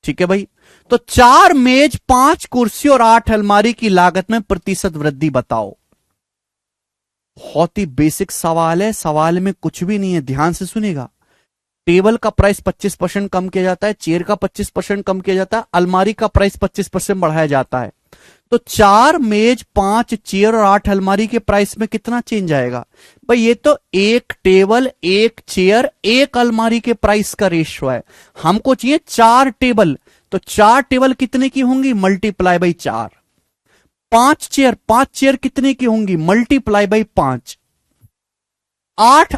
ठीक है भाई। तो 4 मेज, 5 कुर्सी और 8 अलमारी की लागत में प्रतिशत वृद्धि बताओ। बहुत ही बेसिक सवाल है, सवाल में कुछ भी नहीं है, ध्यान से सुनेगा। टेबल का प्राइस 25% कम किया जाता है, चेयर का 25% कम किया जाता है, अलमारी का प्राइस 25% बढ़ाया जाता है। तो 4 मेज, 5 चेयर और 8 अलमारी के प्राइस में कितना चेंज आएगा भाई? ये तो एक टेबल, एक चेयर, एक अलमारी के प्राइस का रेशियो है। हमको चाहिए 4 टेबल, तो 4 टेबल कितने की होंगी? Multiply by 4। 5 चेयर कितने की होंगी? Multiply by 5। 8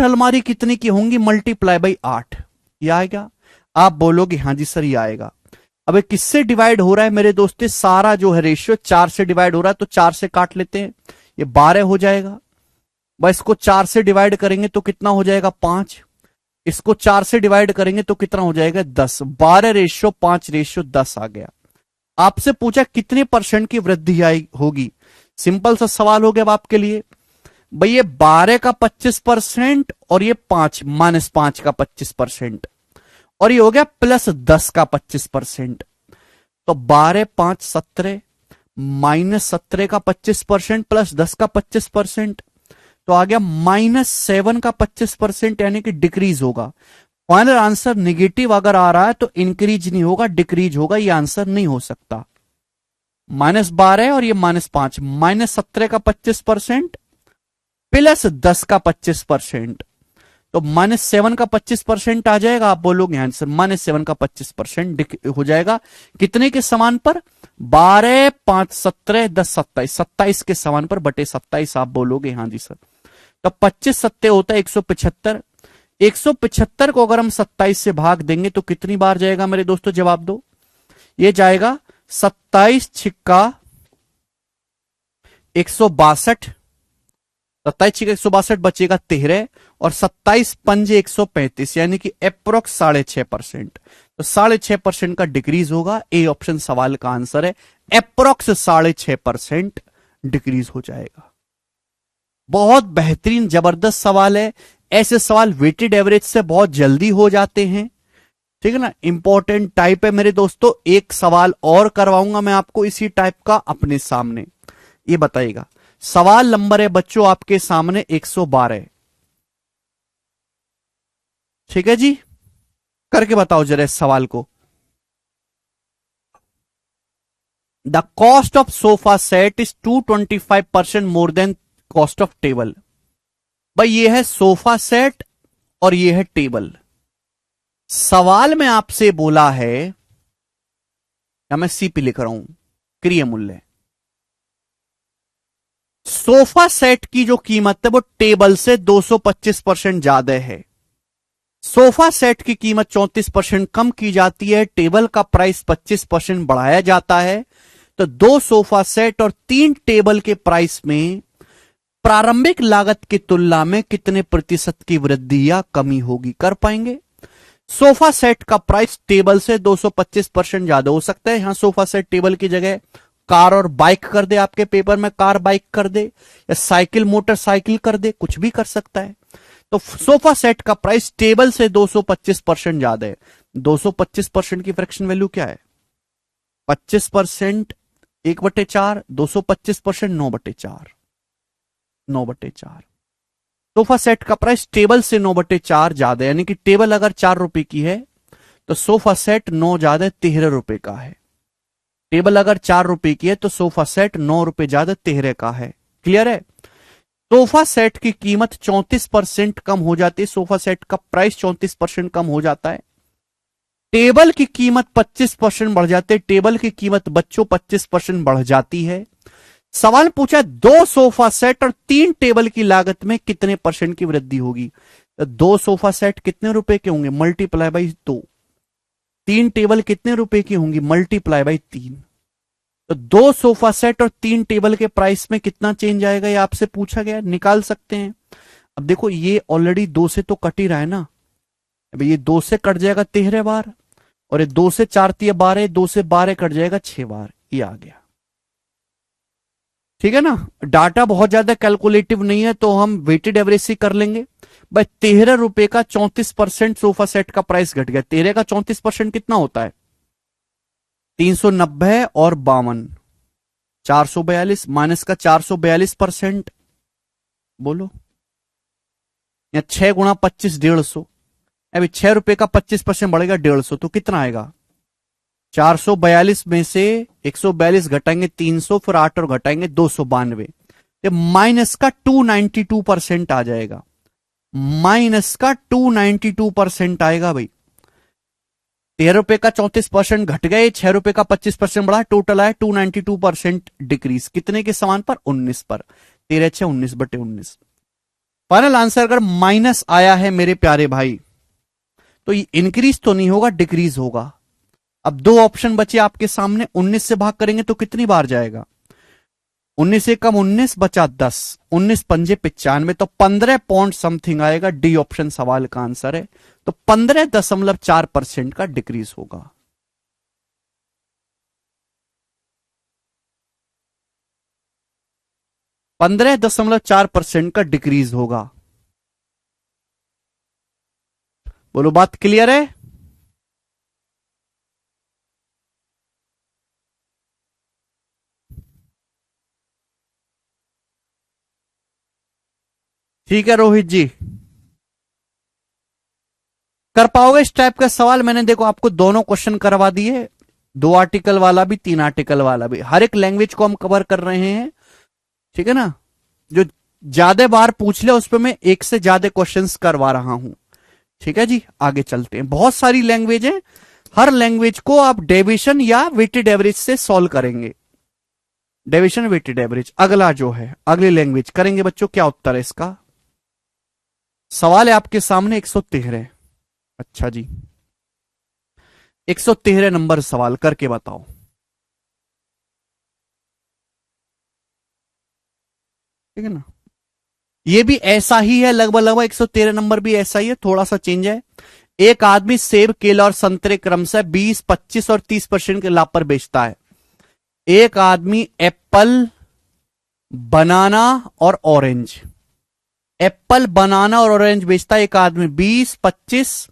अलमारी कितने की होंगी? Multiply by 8। ये आएगा? आप बोलोगे हाँ जी सर ये आएगा। अब किससे डिवाइड हो रहा है मेरे दोस्तों? सारा जो है रेशियो 4 से डिवाइड हो रहा है, तो 4 से काट लेते हैं, ये 12 हो जाएगा। बस इसको 4 से डिवाइड करेंगे तो कितना हो जाएगा? 5। इसको 4 से डिवाइड करेंगे तो कितना हो जाएगा? 10। 12 रेशियो 5 रेशियो 10 आ गया। आपसे पूछा कितने % की वृद्धि आई होगी? सिंपल सा सवाल हो गया अब आपके लिए। भाई ये 12 का 25% और ये 5 -5 का 25%, और ये हो गया प्लस 10 का 25%। तो 12 5 17 -17 का 25% प्लस 10 का 25%, तो आ गया -7 का 25%, यानी कि डिक्रीज होगा। फाइनल आंसर निगेटिव अगर आ रहा है तो इंक्रीज नहीं होगा, डिक्रीज होगा। ये आंसर नहीं हो सकता। -12 और ये -5, -17 का 25% प्लस 10 का 25%, तो -7 का 25% आ जाएगा। आप बोलोगे आंसर -7 का 25% हो जाएगा। कितने के समान पर? 12 5 17 10 27, 27 के समान पर बटे 27। आप बोलोगे हाँ जी सर। तो 25 सत्ते होता है 175। 175 को अगर हम 27 से भाग देंगे तो कितनी बार जाएगा मेरे दोस्तों? जवाब दो। ये जाएगा 27 छिक्का 162, 27×162 बचेगा 13 और 27×5 135 यानी कि अप्रोक्स 6.5%। तो 6.5% का डिक्रीज होगा। ए ऑप्शन सवाल का आंसर है, अप्रोक्स 6.5% डिक्रीज हो जाएगा। बहुत बेहतरीन जबरदस्त सवाल है। ऐसे सवाल वेटेड एवरेज से बहुत जल्दी हो जाते हैं, ठीक है ना। इंपॉर्टेंट टाइप है मेरे दोस्तों। एक सवाल और करवाऊंगा मैं आपको इसी टाइप का अपने सामने, ये बताइएगा। सवाल नंबर है बच्चों आपके सामने 112, ठीक है जी। करके बताओ जरा इस सवाल को। The cost of sofa set is 225% more than cost of table. भाई ये है सोफा सेट और ये है टेबल। सवाल में आपसे बोला है, या मैं सी पे लिख रहा हूं, क्रिय मूल्य। सोफा सेट की जो कीमत है वो टेबल से 225% ज्यादा है। सोफा सेट की कीमत 34% कम की जाती है, टेबल का प्राइस 25% बढ़ाया जाता है। तो 2 सोफा सेट और 3 टेबल के प्राइस में प्रारंभिक लागत की तुलना में कितने प्रतिशत की वृद्धि या कमी होगी, कर पाएंगे। सोफा सेट का प्राइस टेबल से 225% ज्यादा हो सकता है। यहां सोफा सेट टेबल की जगह कार और बाइक कर दे, आपके पेपर में कार बाइक कर दे, या साइकिल मोटरसाइकिल कर दे, कुछ भी कर सकता है। तो सोफा सेट का प्राइस टेबल से 225% ज्यादा है। 225% की फ्रैक्शन वैल्यू क्या है? 25% 1/4, 225% 9/4, 9/4। सोफा सेट का प्राइस टेबल से 9/4 ज्यादा है, यानी कि टेबल अगर 4 रुपए की है तो सोफा सेट 9 ज्यादा 13 रुपए का है। टेबल अगर 4 रुपए की है तो सोफा सेट 9 रुपए ज्यादा 13 का है। क्लियर है? सोफा सेट की कीमत 34% कम हो जाती है, सोफा सेट का प्राइस 34% कम हो जाता है। टेबल की कीमत 25% बढ़ जाती है, टेबल की कीमत बच्चों 25% बढ़ जाती है। सवाल पूछा 2 सोफा सेट और 3 टेबल की लागत में कितने परसेंट की वृद्धि होगी। तो 2 सोफा सेट कितने रुपए के होंगे, मल्टीप्लाई बाई 2। 3 टेबल कितने रुपए की होंगी, मल्टीप्लाई बाई 3। तो 2 सोफा सेट और 3 टेबल के प्राइस में कितना चेंज आएगा, ये आपसे पूछा गया, निकाल सकते हैं। अब देखो ये ऑलरेडी 2 से तो कट ही रहा है ना। अब ये 2 से कट जाएगा 13 बार, और ये 2 से 4 3 12, 2 से 12 कट जाएगा 6 बार, ये आ गया। ठीक है ना। डाटा बहुत ज्यादा कैलकुलेटिव नहीं है तो हम वेटेड एवरेज से कर लेंगे। भाई 13 रुपए का 34% सोफा सेट का प्राइस घट गया। 13 का 34% कितना होता है? 390 और 52, 442 माइनस का 442%, बोलो, या 6 गुणा 25 150। अभी 6 रुपए का 25% बढ़ेगा 150, तो कितना आएगा? 442 में से 142 घटाएंगे 300, फिर 8 और घटाएंगे 292, तो माइनस का 292% आ जाएगा। माइनस का 292% आएगा भाई। 13 रुपए का 34% घट गए, 6 रुपए का 25% बढ़ा, टोटल आया 292% डिक्रीज। कितने के समान पर? 19 पर। 13 6 19/19। फाइनल आंसर अगर माइनस आया है मेरे प्यारे भाई, तो ये इंक्रीज तो नहीं होगा, डिक्रीज होगा। अब 2 ऑप्शन बचे आपके सामने, 19 से भाग करेंगे तो कितनी बार जाएगा? 19 से कम 19 बचा 10, 19 पंजे 95, तो 15 पॉइंट समथिंग आएगा। डी ऑप्शन सवाल का आंसर है। तो 15.4% का डिक्रीज होगा। %15.4 का डिक्रीज होगा। बोलो बात क्लियर है? ठीक है रोहित जी, कर पाओगे इस टाइप का सवाल? मैंने देखो आपको दोनों क्वेश्चन करवा दिए, 2 आर्टिकल वाला भी 3 आर्टिकल वाला भी। हर एक लैंग्वेज को हम कवर कर रहे हैं, ठीक है ना। जो ज्यादा बार पूछ ले उस पर मैं एक से ज्यादा क्वेश्चंस करवा रहा हूं, ठीक है जी। आगे चलते हैं। बहुत सारी लैंग्वेज है, हर लैंग्वेज को आप डेविएशन या वेटेड एवरेज से सॉल्व करेंगे। डेविएशन वेटेड एवरेज अगला जो है, अगली लैंग्वेज करेंगे बच्चों। क्या उत्तर है इसका? सवाल है आपके सामने 113। अच्छा जी, 113 नंबर सवाल करके बताओ, ठीक है ना। ये भी ऐसा ही है, लगभग लगभग 113 नंबर भी ऐसा ही है, थोड़ा सा चेंज है। एक आदमी सेब, केला और संतरे क्रमशः 20, 25 और 30% के लाभ पर बेचता है। एक आदमी एप्पल, बनाना और ऑरेंज, एप्पल, बनाना और ऑरेंज बेचता है। एक आदमी 20, 25,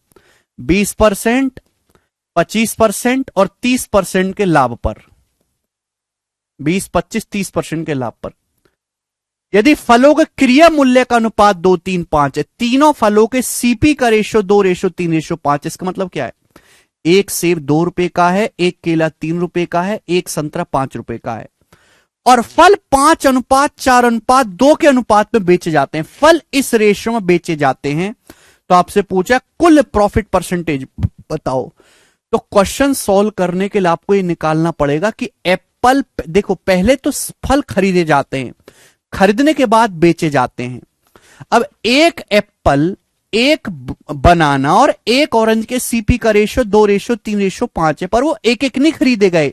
20%, 25% और 30% के लाभ पर, 20, 25, 30% के लाभ पर। यदि फलों के क्रिया मूल्य का अनुपात 2, 3, 5 है, तीनों फलों के सीपी का रेशो 2, रेशो 3, रेशो 5, इसका मतलब क्या है? एक सेब 2 रुपए का है, एक केला 3 रुपए का है, एक संतरा 5 रुपए का है, और फल 5:4:2 के अनुपात में बेचे जाते हैं। फल इस रेशियो में बेचे जाते हैं। तो आपसे पूछा कुल प्रॉफिट परसेंटेज बताओ। तो क्वेश्चन सॉल्व करने के लिए आपको ये निकालना पड़ेगा कि एप्पल, देखो पहले तो फल खरीदे जाते हैं, खरीदने के बाद बेचे जाते हैं। अब एक एप्पल, एक बनाना और एक ऑरेंज के सीपी का रेशो 2, रेशो 3, रेशो 5 है, पर वो एक एक नहीं खरीदे गए।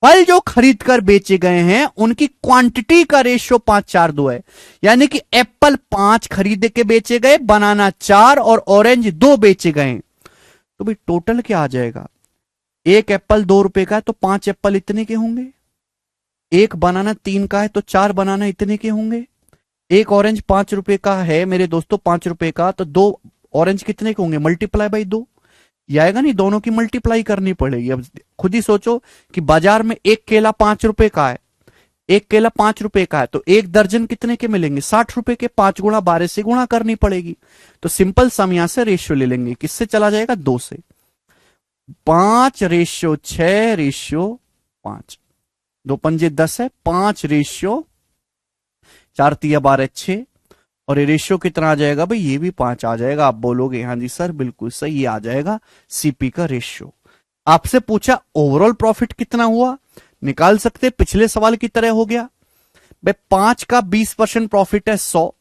फल जो खरीद कर बेचे गए हैं उनकी क्वांटिटी का रेशियो 5:4:2 है। यानी कि एप्पल 5 खरीद के बेचे गए, बनाना 4 और ऑरेंज 2 बेचे गए। तो भाई टोटल क्या आ जाएगा? एक एप्पल 2 रुपए का है तो 5 एप्पल इतने के होंगे, एक बनाना 3 का है तो 4 बनाना इतने के होंगे, एक ऑरेंज 5 रुपए का है मेरे दोस्तों, 5 रुपए का, तो 2 ऑरेंज कितने के होंगे? मल्टीप्लाई बाई 2, ये आएगा नहीं, दोनों की मल्टीप्लाई करनी पड़ेगी। अब खुद ही सोचो कि बाजार में एक केला 5 रुपए का है, एक केला 5 रुपए का है, तो एक दर्जन कितने के मिलेंगे? 60 रुपए के। 5 गुणा 12 से गुणा करनी पड़ेगी। तो सिंपल सम यहां से रेशियो ले लेंगे, किससे चला जाएगा? 2 से। 5:6:5, 2 पंजे 10 है, 5:4:12, और ये रेशियो कितना आ जाएगा भाई? ये भी 5 आ जाएगा। आप बोलोगे हाँ जी सर बिल्कुल सही, ये आ जाएगा सीपी का रेशियो। आपसे पूछा ओवरऑल प्रॉफिट कितना हुआ, निकाल सकते, पिछले सवाल की तरह हो गया भाई। 5 का 20% प्रॉफिट है 100,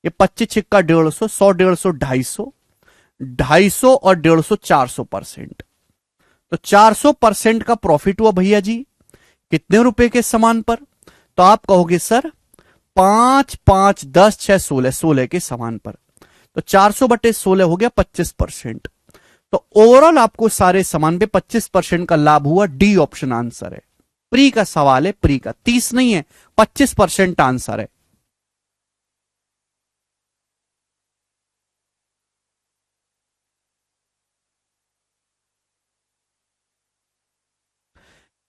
ये 25 छिक्का 150, 100, 150, 250, 250 और 150, 400%। तो 400% का प्रॉफिट हुआ भैया जी कितने रुपए के सामान पर? तो आप कहोगे सर 5, 5, 10, 6, 16, 16 के सामान पर। तो 400/16 हो गया 25%। तो ओवरऑल आपको सारे सामान पे 25% का लाभ हुआ। डी ऑप्शन आंसर है। प्री का सवाल है, प्री का 30 नहीं है, 25% आंसर है।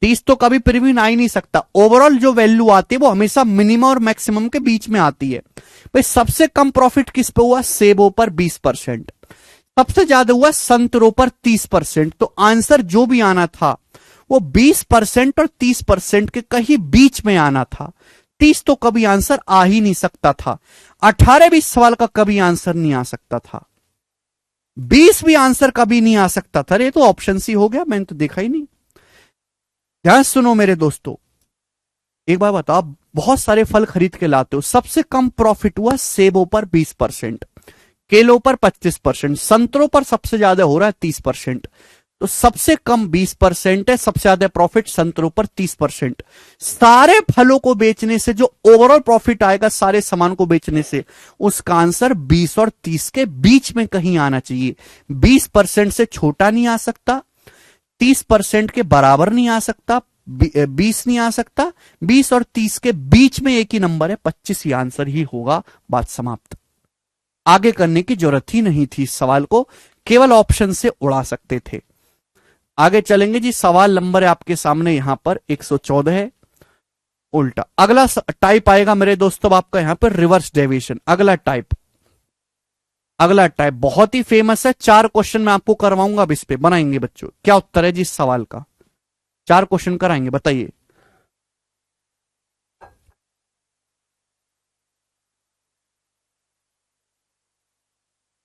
तीस तो कभी प्रीव्यू आ ही नहीं सकता। ओवरऑल जो वैल्यू आती है वो हमेशा मिनिमम और मैक्सिमम के बीच में आती है। भाई सबसे कम प्रॉफिट किस पे हुआ? सेबों पर 20%। सबसे ज्यादा हुआ संतरों पर 30%। तो आंसर जो भी आना था वो 20% और 30% के कहीं बीच में आना था। 30 तो कभी आंसर आ ही नहीं सकता था। 18-20 सवाल का कभी आंसर नहीं आ सकता था। 20 भी आंसर कभी नहीं आ सकता था। ये तो ऑप्शन सी हो गया, मैंने तो देखा ही नहीं। ध्यान सुनो मेरे दोस्तों, एक बार बताओ, बहुत सारे फल खरीद के लाते हो, सबसे कम प्रॉफिट हुआ सेबों पर 20%, केलों पर 25%, संतरों पर सबसे ज्यादा हो रहा है 30%। तो सबसे कम 20% है, सबसे ज्यादा प्रॉफिट संतरों पर 30%। सारे फलों को बेचने से जो ओवरऑल प्रॉफिट आएगा सारे सामान को बेचने से, उसका आंसर 20 और 30 के बीच में कहीं आना चाहिए। 20% से छोटा नहीं आ सकता, 30% के बराबर नहीं आ सकता, 20 नहीं आ सकता, 20 और 30 के बीच में एक ही नंबर है, 25 ही आंसर ही होगा। बात समाप्त। आगे करने की जरूरत ही नहीं थी, इस सवाल को केवल ऑप्शन से उड़ा सकते थे। आगे चलेंगे जी। सवाल नंबर है आपके सामने यहां पर 114 है, उल्टा। अगला टाइप आएगा मेरे दोस्तों आपका यहां पर रिवर्स डेविएशन। अगला टाइप बहुत ही फेमस है। 4 क्वेश्चन मैं आपको करवाऊंगा, अब इस पे बनाएंगे बच्चों। क्या उत्तर है जी इस सवाल का? 4 क्वेश्चन कराएंगे, बताइए।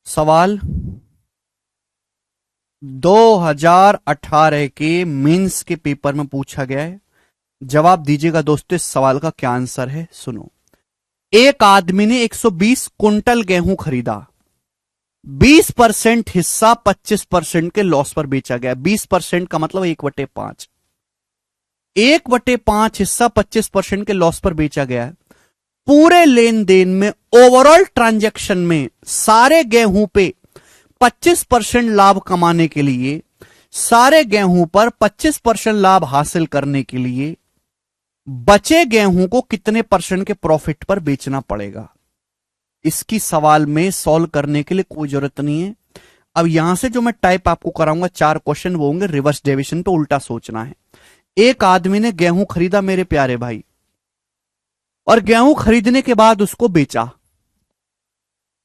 सवाल 2018 के मेंस के पेपर में पूछा गया है। जवाब दीजिएगा दोस्तों, इस सवाल का क्या आंसर है सुनो। एक आदमी ने 120 कुंटल गेहूं खरीदा, 20% हिस्सा 25% के लॉस पर बेचा गया। 20% का मतलब 1/5, 1/5 हिस्सा 25% के लॉस पर बेचा गया है। पूरे लेन देन में ओवरऑल ट्रांजैक्शन में सारे गेहूं पे 25% लाभ कमाने के लिए, सारे गेहूं पर 25% लाभ हासिल करने के लिए बचे गेहूं को कितने परसेंट के प्रॉफिट पर बेचना पड़ेगा? इसकी सवाल में सॉल्व करने के लिए कोई जरूरत नहीं है। अब यहां से जो मैं टाइप आपको कराऊंगा 4 क्वेश्चन वो होंगे रिवर्स डेविएशन पे, उल्टा सोचना है। एक आदमी ने गेहूं खरीदा मेरे प्यारे भाई, और गेहूं खरीदने के बाद उसको बेचा।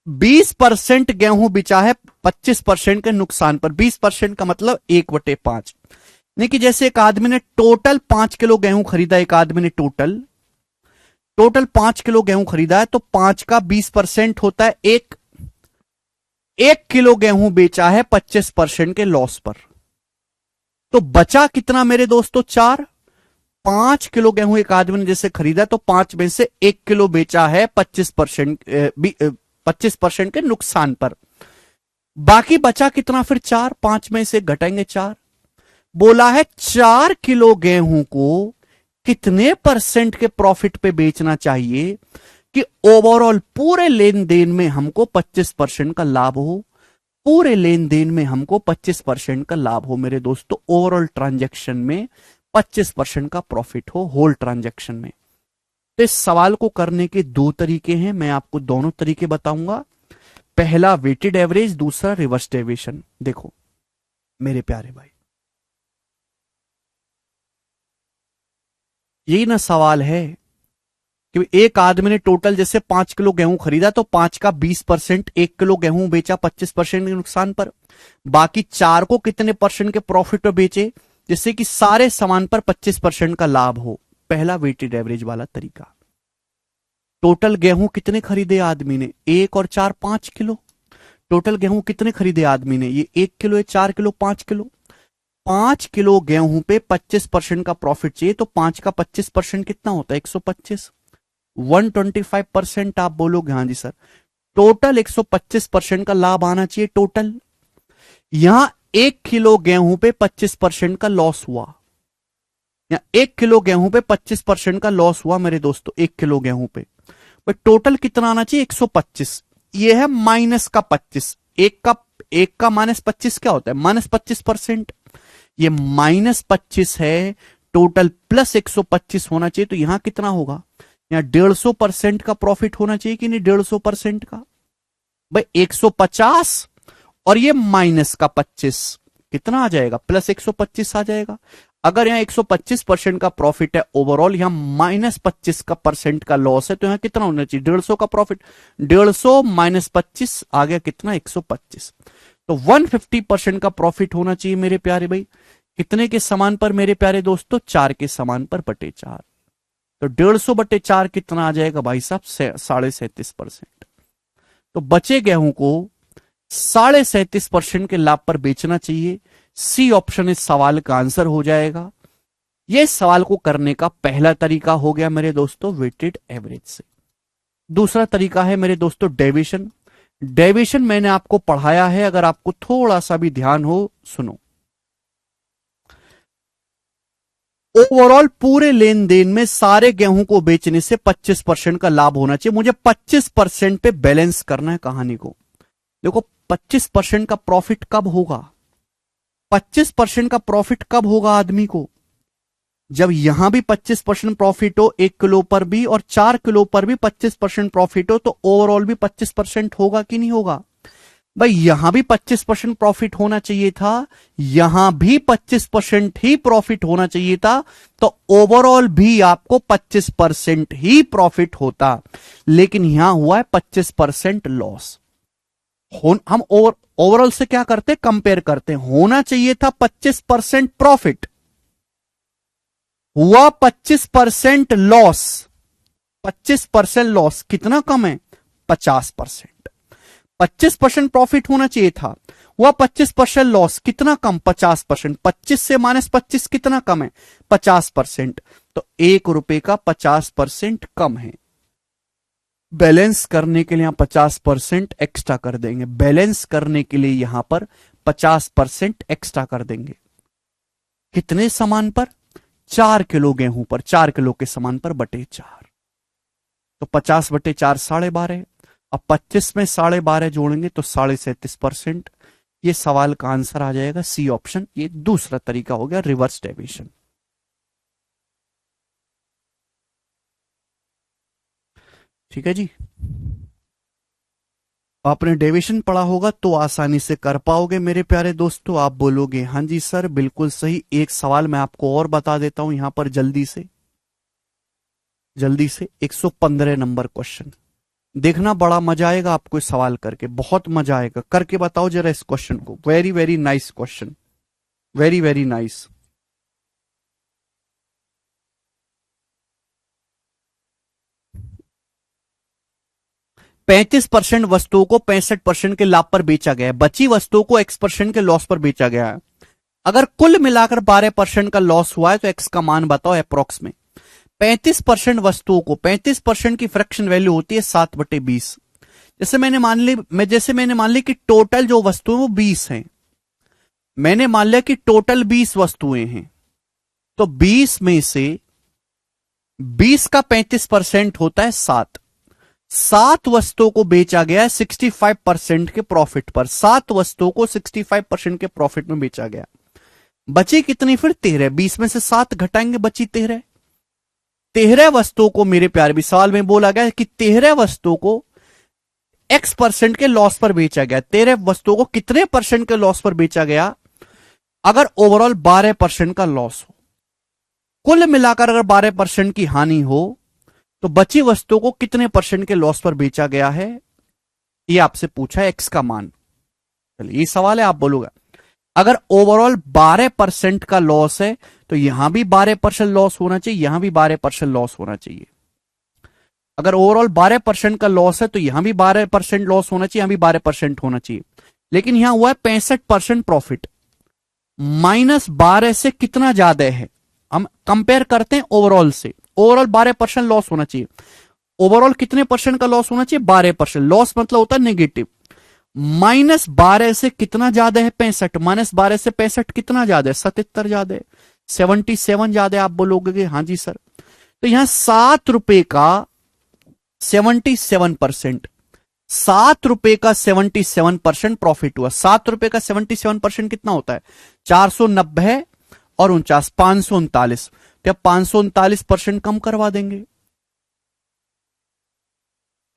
20% गेहूं बिचा है 25% के नुकसान पर। 20% का मतलब 1/5। नहीं कि जैसे एक आदमी ने टोटल 5 किलो गेहूं खरीदा, एक आदमी ने टोटल 5 किलो गेहूं खरीदा है, तो 5 का 20% होता है 1 किलो गेहूं बेचा है 25% के लॉस पर। तो बचा कितना मेरे दोस्तों? 4। 5 किलो गेहूं एक आदमी ने जैसे खरीदा, तो 5 में से 1 किलो बेचा है 25% के नुकसान पर। बाकी बचा कितना फिर? 4। 5 में से घटाएंगे 4। बोला है 4 किलो गेहूं को कितने परसेंट के प्रॉफिट पे बेचना चाहिए कि ओवरऑल पूरे लेन देन में हमको 25% का लाभ हो। पूरे लेन देन में हमको 25% का लाभ हो मेरे दोस्तों, ओवरऑल ट्रांजैक्शन में 25% का प्रॉफिट हो होल ट्रांजैक्शन में। तो इस सवाल को करने के 2 तरीके हैं, मैं आपको दोनों तरीके बताऊंगा। पहला वेटेड एवरेज, दूसरा रिवर्स डेविएशन। देखो मेरे प्यारे भाई, यही ना सवाल है कि एक आदमी ने टोटल जैसे 5 किलो गेहूं खरीदा, तो 5 का 20%, 1 किलो गेहूं बेचा 25% के नुकसान पर। बाकी 4 को कितने परसेंट के प्रॉफिट पर बेचे, जिससे कि सारे सामान पर 25% का लाभ हो। पहला वेटेड एवरेज वाला तरीका। टोटल गेहूं कितने खरीदे आदमी ने? 1 और 4 5 किलो। टोटल गेहूं कितने खरीदे आदमी ने? ये 1 किलो है, 4 किलो, 5 किलो। 5 किलो गेहूं पे 25% का प्रॉफिट चाहिए, तो 5 का 25% कितना होता है? 125। 125% आप बोलोगे हाँ जी सर। टोटल 125% का लाभ आना चाहिए टोटल। यहां 1 किलो गेहूं पे 25% का लॉस हुआ, या 1 किलो गेहूं पे 25% का लॉस हुआ मेरे दोस्तों, 1 किलो गेहूं पे। भाई टोटल कितना आना चाहिए? 125। ये है माइनस का 25। एक का -25 क्या होता है? -25%। ये -25 है टोटल, प्लस 125 होना चाहिए, तो यहां कितना होगा? यहां 150% का प्रॉफिट होना चाहिए कि नहीं? 150% का। भाई 150 और ये माइनस का 25 कितना आ जाएगा? प्लस 125 आ जाएगा। अगर यहां 125% का प्रॉफिट है ओवरऑल, यहां -25 का परसेंट का लॉस है, तो यहां कितना होना चाहिए? 150 का प्रॉफिट। 150 - 25 आ गया कितना? 125। तो 150% का प्रॉफिट होना चाहिए मेरे प्यारे भाई। कितने के समान पर मेरे प्यारे दोस्तों? 4 के समान पर बटे 4। तो 150/4 कितना आ जाएगा भाई साहब? 37.5%। तो बचे गेहूं को 37.5% के लाभ पर बेचना चाहिए। सी ऑप्शन इस सवाल का आंसर हो जाएगा। यह सवाल को करने का पहला तरीका हो गया मेरे दोस्तों वेटेड एवरेज से। दूसरा तरीका है मेरे दोस्तों डेविएशन। डेविएशन मैंने आपको पढ़ाया है, अगर आपको थोड़ा सा भी ध्यान हो सुनो। ओवरऑल पूरे लेन देन में सारे गेहूं को बेचने से 25% का लाभ होना चाहिए। मुझे 25% पे बैलेंस करना है कहानी को। देखो 25% का प्रॉफिट कब होगा? 25% का प्रॉफिट कब होगा आदमी को? जब यहां भी 25% प्रॉफिट हो 1 किलो पर भी, और 4 किलो पर भी 25% प्रॉफिट हो, तो ओवरऑल भी 25% होगा कि नहीं होगा? भाई यहां भी 25% प्रॉफिट होना चाहिए था, यहां भी 25% ही प्रॉफिट होना चाहिए था, तो ओवरऑल भी आपको 25% ही प्रॉफिट होता। लेकिन यहां हुआ है 25% लॉस। हम ओवरऑल से क्या करते? कंपेयर करते। होना चाहिए था 25% प्रॉफिट, हुआ 25% लॉस। 25% लॉस कितना कम है? 50%। 25% प्रॉफिट होना चाहिए था, हुआ 25% लॉस, कितना कम? 50%। 25 से -25 कितना कम है? 50%। तो ₹1 का 50% कम है। बैलेंस करने के लिए यहां 50% एक्स्ट्रा कर देंगे। बैलेंस करने के लिए यहां पर 50% एक्स्ट्रा कर देंगे। कितने सामान पर? 4 किलो गेहूं पर, 4 किलो के सामान पर बटे 4। तो 50/4 12.5। अब 25 में 12.5 जोड़ेंगे तो 37.5%। ये सवाल का आंसर आ जाएगा सी ऑप्शन। ये दूसरा तरीका हो गया रिवर्स डेविएशन। ठीक है जी। आपने डेविएशन पढ़ा होगा तो आसानी से कर पाओगे मेरे प्यारे दोस्तों। आप बोलोगे हाँ जी सर बिल्कुल सही। एक सवाल मैं आपको और बता देता हूं यहां पर जल्दी से 115 नंबर क्वेश्चन देखना, बड़ा मजा आएगा आपको इस सवाल करके, बहुत मजा आएगा। करके बताओ जरा इस क्वेश्चन को। Very very nice question, very very nice. %35 वस्तुओं को %65 के लाभ पर बेचा गया है, बची वस्तुओं को X% के लॉस पर बेचा गया है। अगर कुल मिलाकर 12% का लॉस हुआ है तो X का मान बताओ अप्रोक्स में। 35% वस्तुओं को, 35% की फ्रैक्शन वैल्यू होती है 7/20। जैसे मैंने मान ली कि टोटल जो वस्तुएं वो 20 हैं। मैंने मान लिया कि टोटल 20 वस्तुएं हैं, तो 20 में से 20 का 35% होता है 7। 7 वस्तुओं को बेचा गया है 65% के प्रॉफिट पर। 7 वस्तुओं को 65% के प्रॉफिट में बेचा गया। बची कितनी फिर? 13। 20 में से 7 घटाएंगे, बची 13। 13 वस्तुओं को मेरे प्यारे भी सवाल में बोला गया कि 13 वस्तुओं को X% के लॉस पर बेचा गया। 13 वस्तुओं को कितने % के लॉस पर बेचा गया? अगर ओवरऑल 12% का लॉस हो, कुल मिलाकर अगर 12% की हानि हो, तो बची वस्तुओं को कितने % के लॉस पर बेचा गया है, ये आपसे पूछा है X का मान। चलिए ये सवाल है, आप बोलोगे अगर ओवरऑल 12% का लॉस है तो यहां भी 12% लॉस होना चाहिए, यहां भी 12% लॉस होना चाहिए। अगर ओवरऑल 12% का लॉस है तो यहां भी 12% लॉस होना चाहिए, यहां भी 12% होना चाहिए। लेकिन यहां हुआ है 65% प्रॉफिट। -12 से कितना ज्यादा है? हम कंपेयर करते हैं ओवरऑल से। ओवरऑल 12% लॉस होना चाहिए। ओवरऑल कितने % का लॉस होना चाहिए? 12%। लॉस मतलब होता है नेगेटिव। -12 से कितना ज्यादा है? 65। -12 से 65 कितना ज्यादा है? 77 ज्यादा है, 77 ज्यादा है। आप बोलोगे हाँ जी सर। तो यहां ₹7 का 77%, ₹7 का 77% प्रॉफिट हुआ। ₹7 का 77% कितना होता है? 490 और 49, 539। क्या 539% कम करवा देंगे?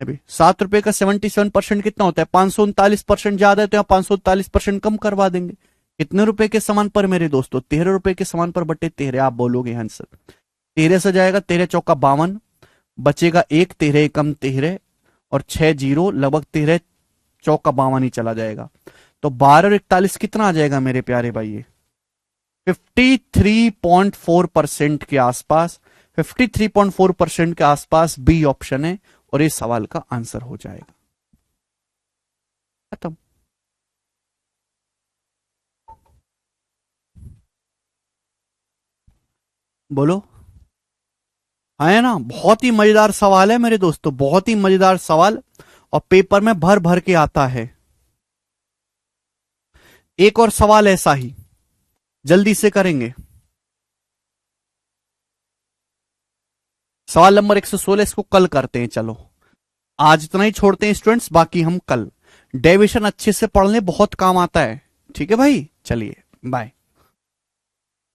अभी ₹7 का 77% कितना होता है? 539% ज्यादा है, तो यहां 539% कम करवा देंगे। कितने रुपए के समान पर मेरे दोस्तों? ₹13 के समान पर बटे 13। आप बोलोगे आंसर 13 से जाएगा, 13 चौका 52, बचेगा 1, 13 एकम 13 और 6 जीरो, लगभग 13 चौका 52 ही चला जाएगा। तो 12 और 41 कितना आ जाएगा मेरे प्यारे भाई? 53.4% के आसपास, 53.4% के आसपास बी ऑप्शन है और इस सवाल का आंसर हो जाएगा। खत्म। बोलो। है ना, बहुत ही मजेदार सवाल है मेरे दोस्तों, बहुत ही मजेदार सवाल, और पेपर में भर भर के आता है। एक और सवाल ऐसा ही जल्दी से करेंगे। सवाल नंबर 116, इसको कल करते हैं। चलो आज इतना ही छोड़ते हैं स्टूडेंट्स, बाकी हम कल। डेविएशन अच्छे से पढ़ लें, बहुत काम आता है। ठीक है भाई, चलिए बाय।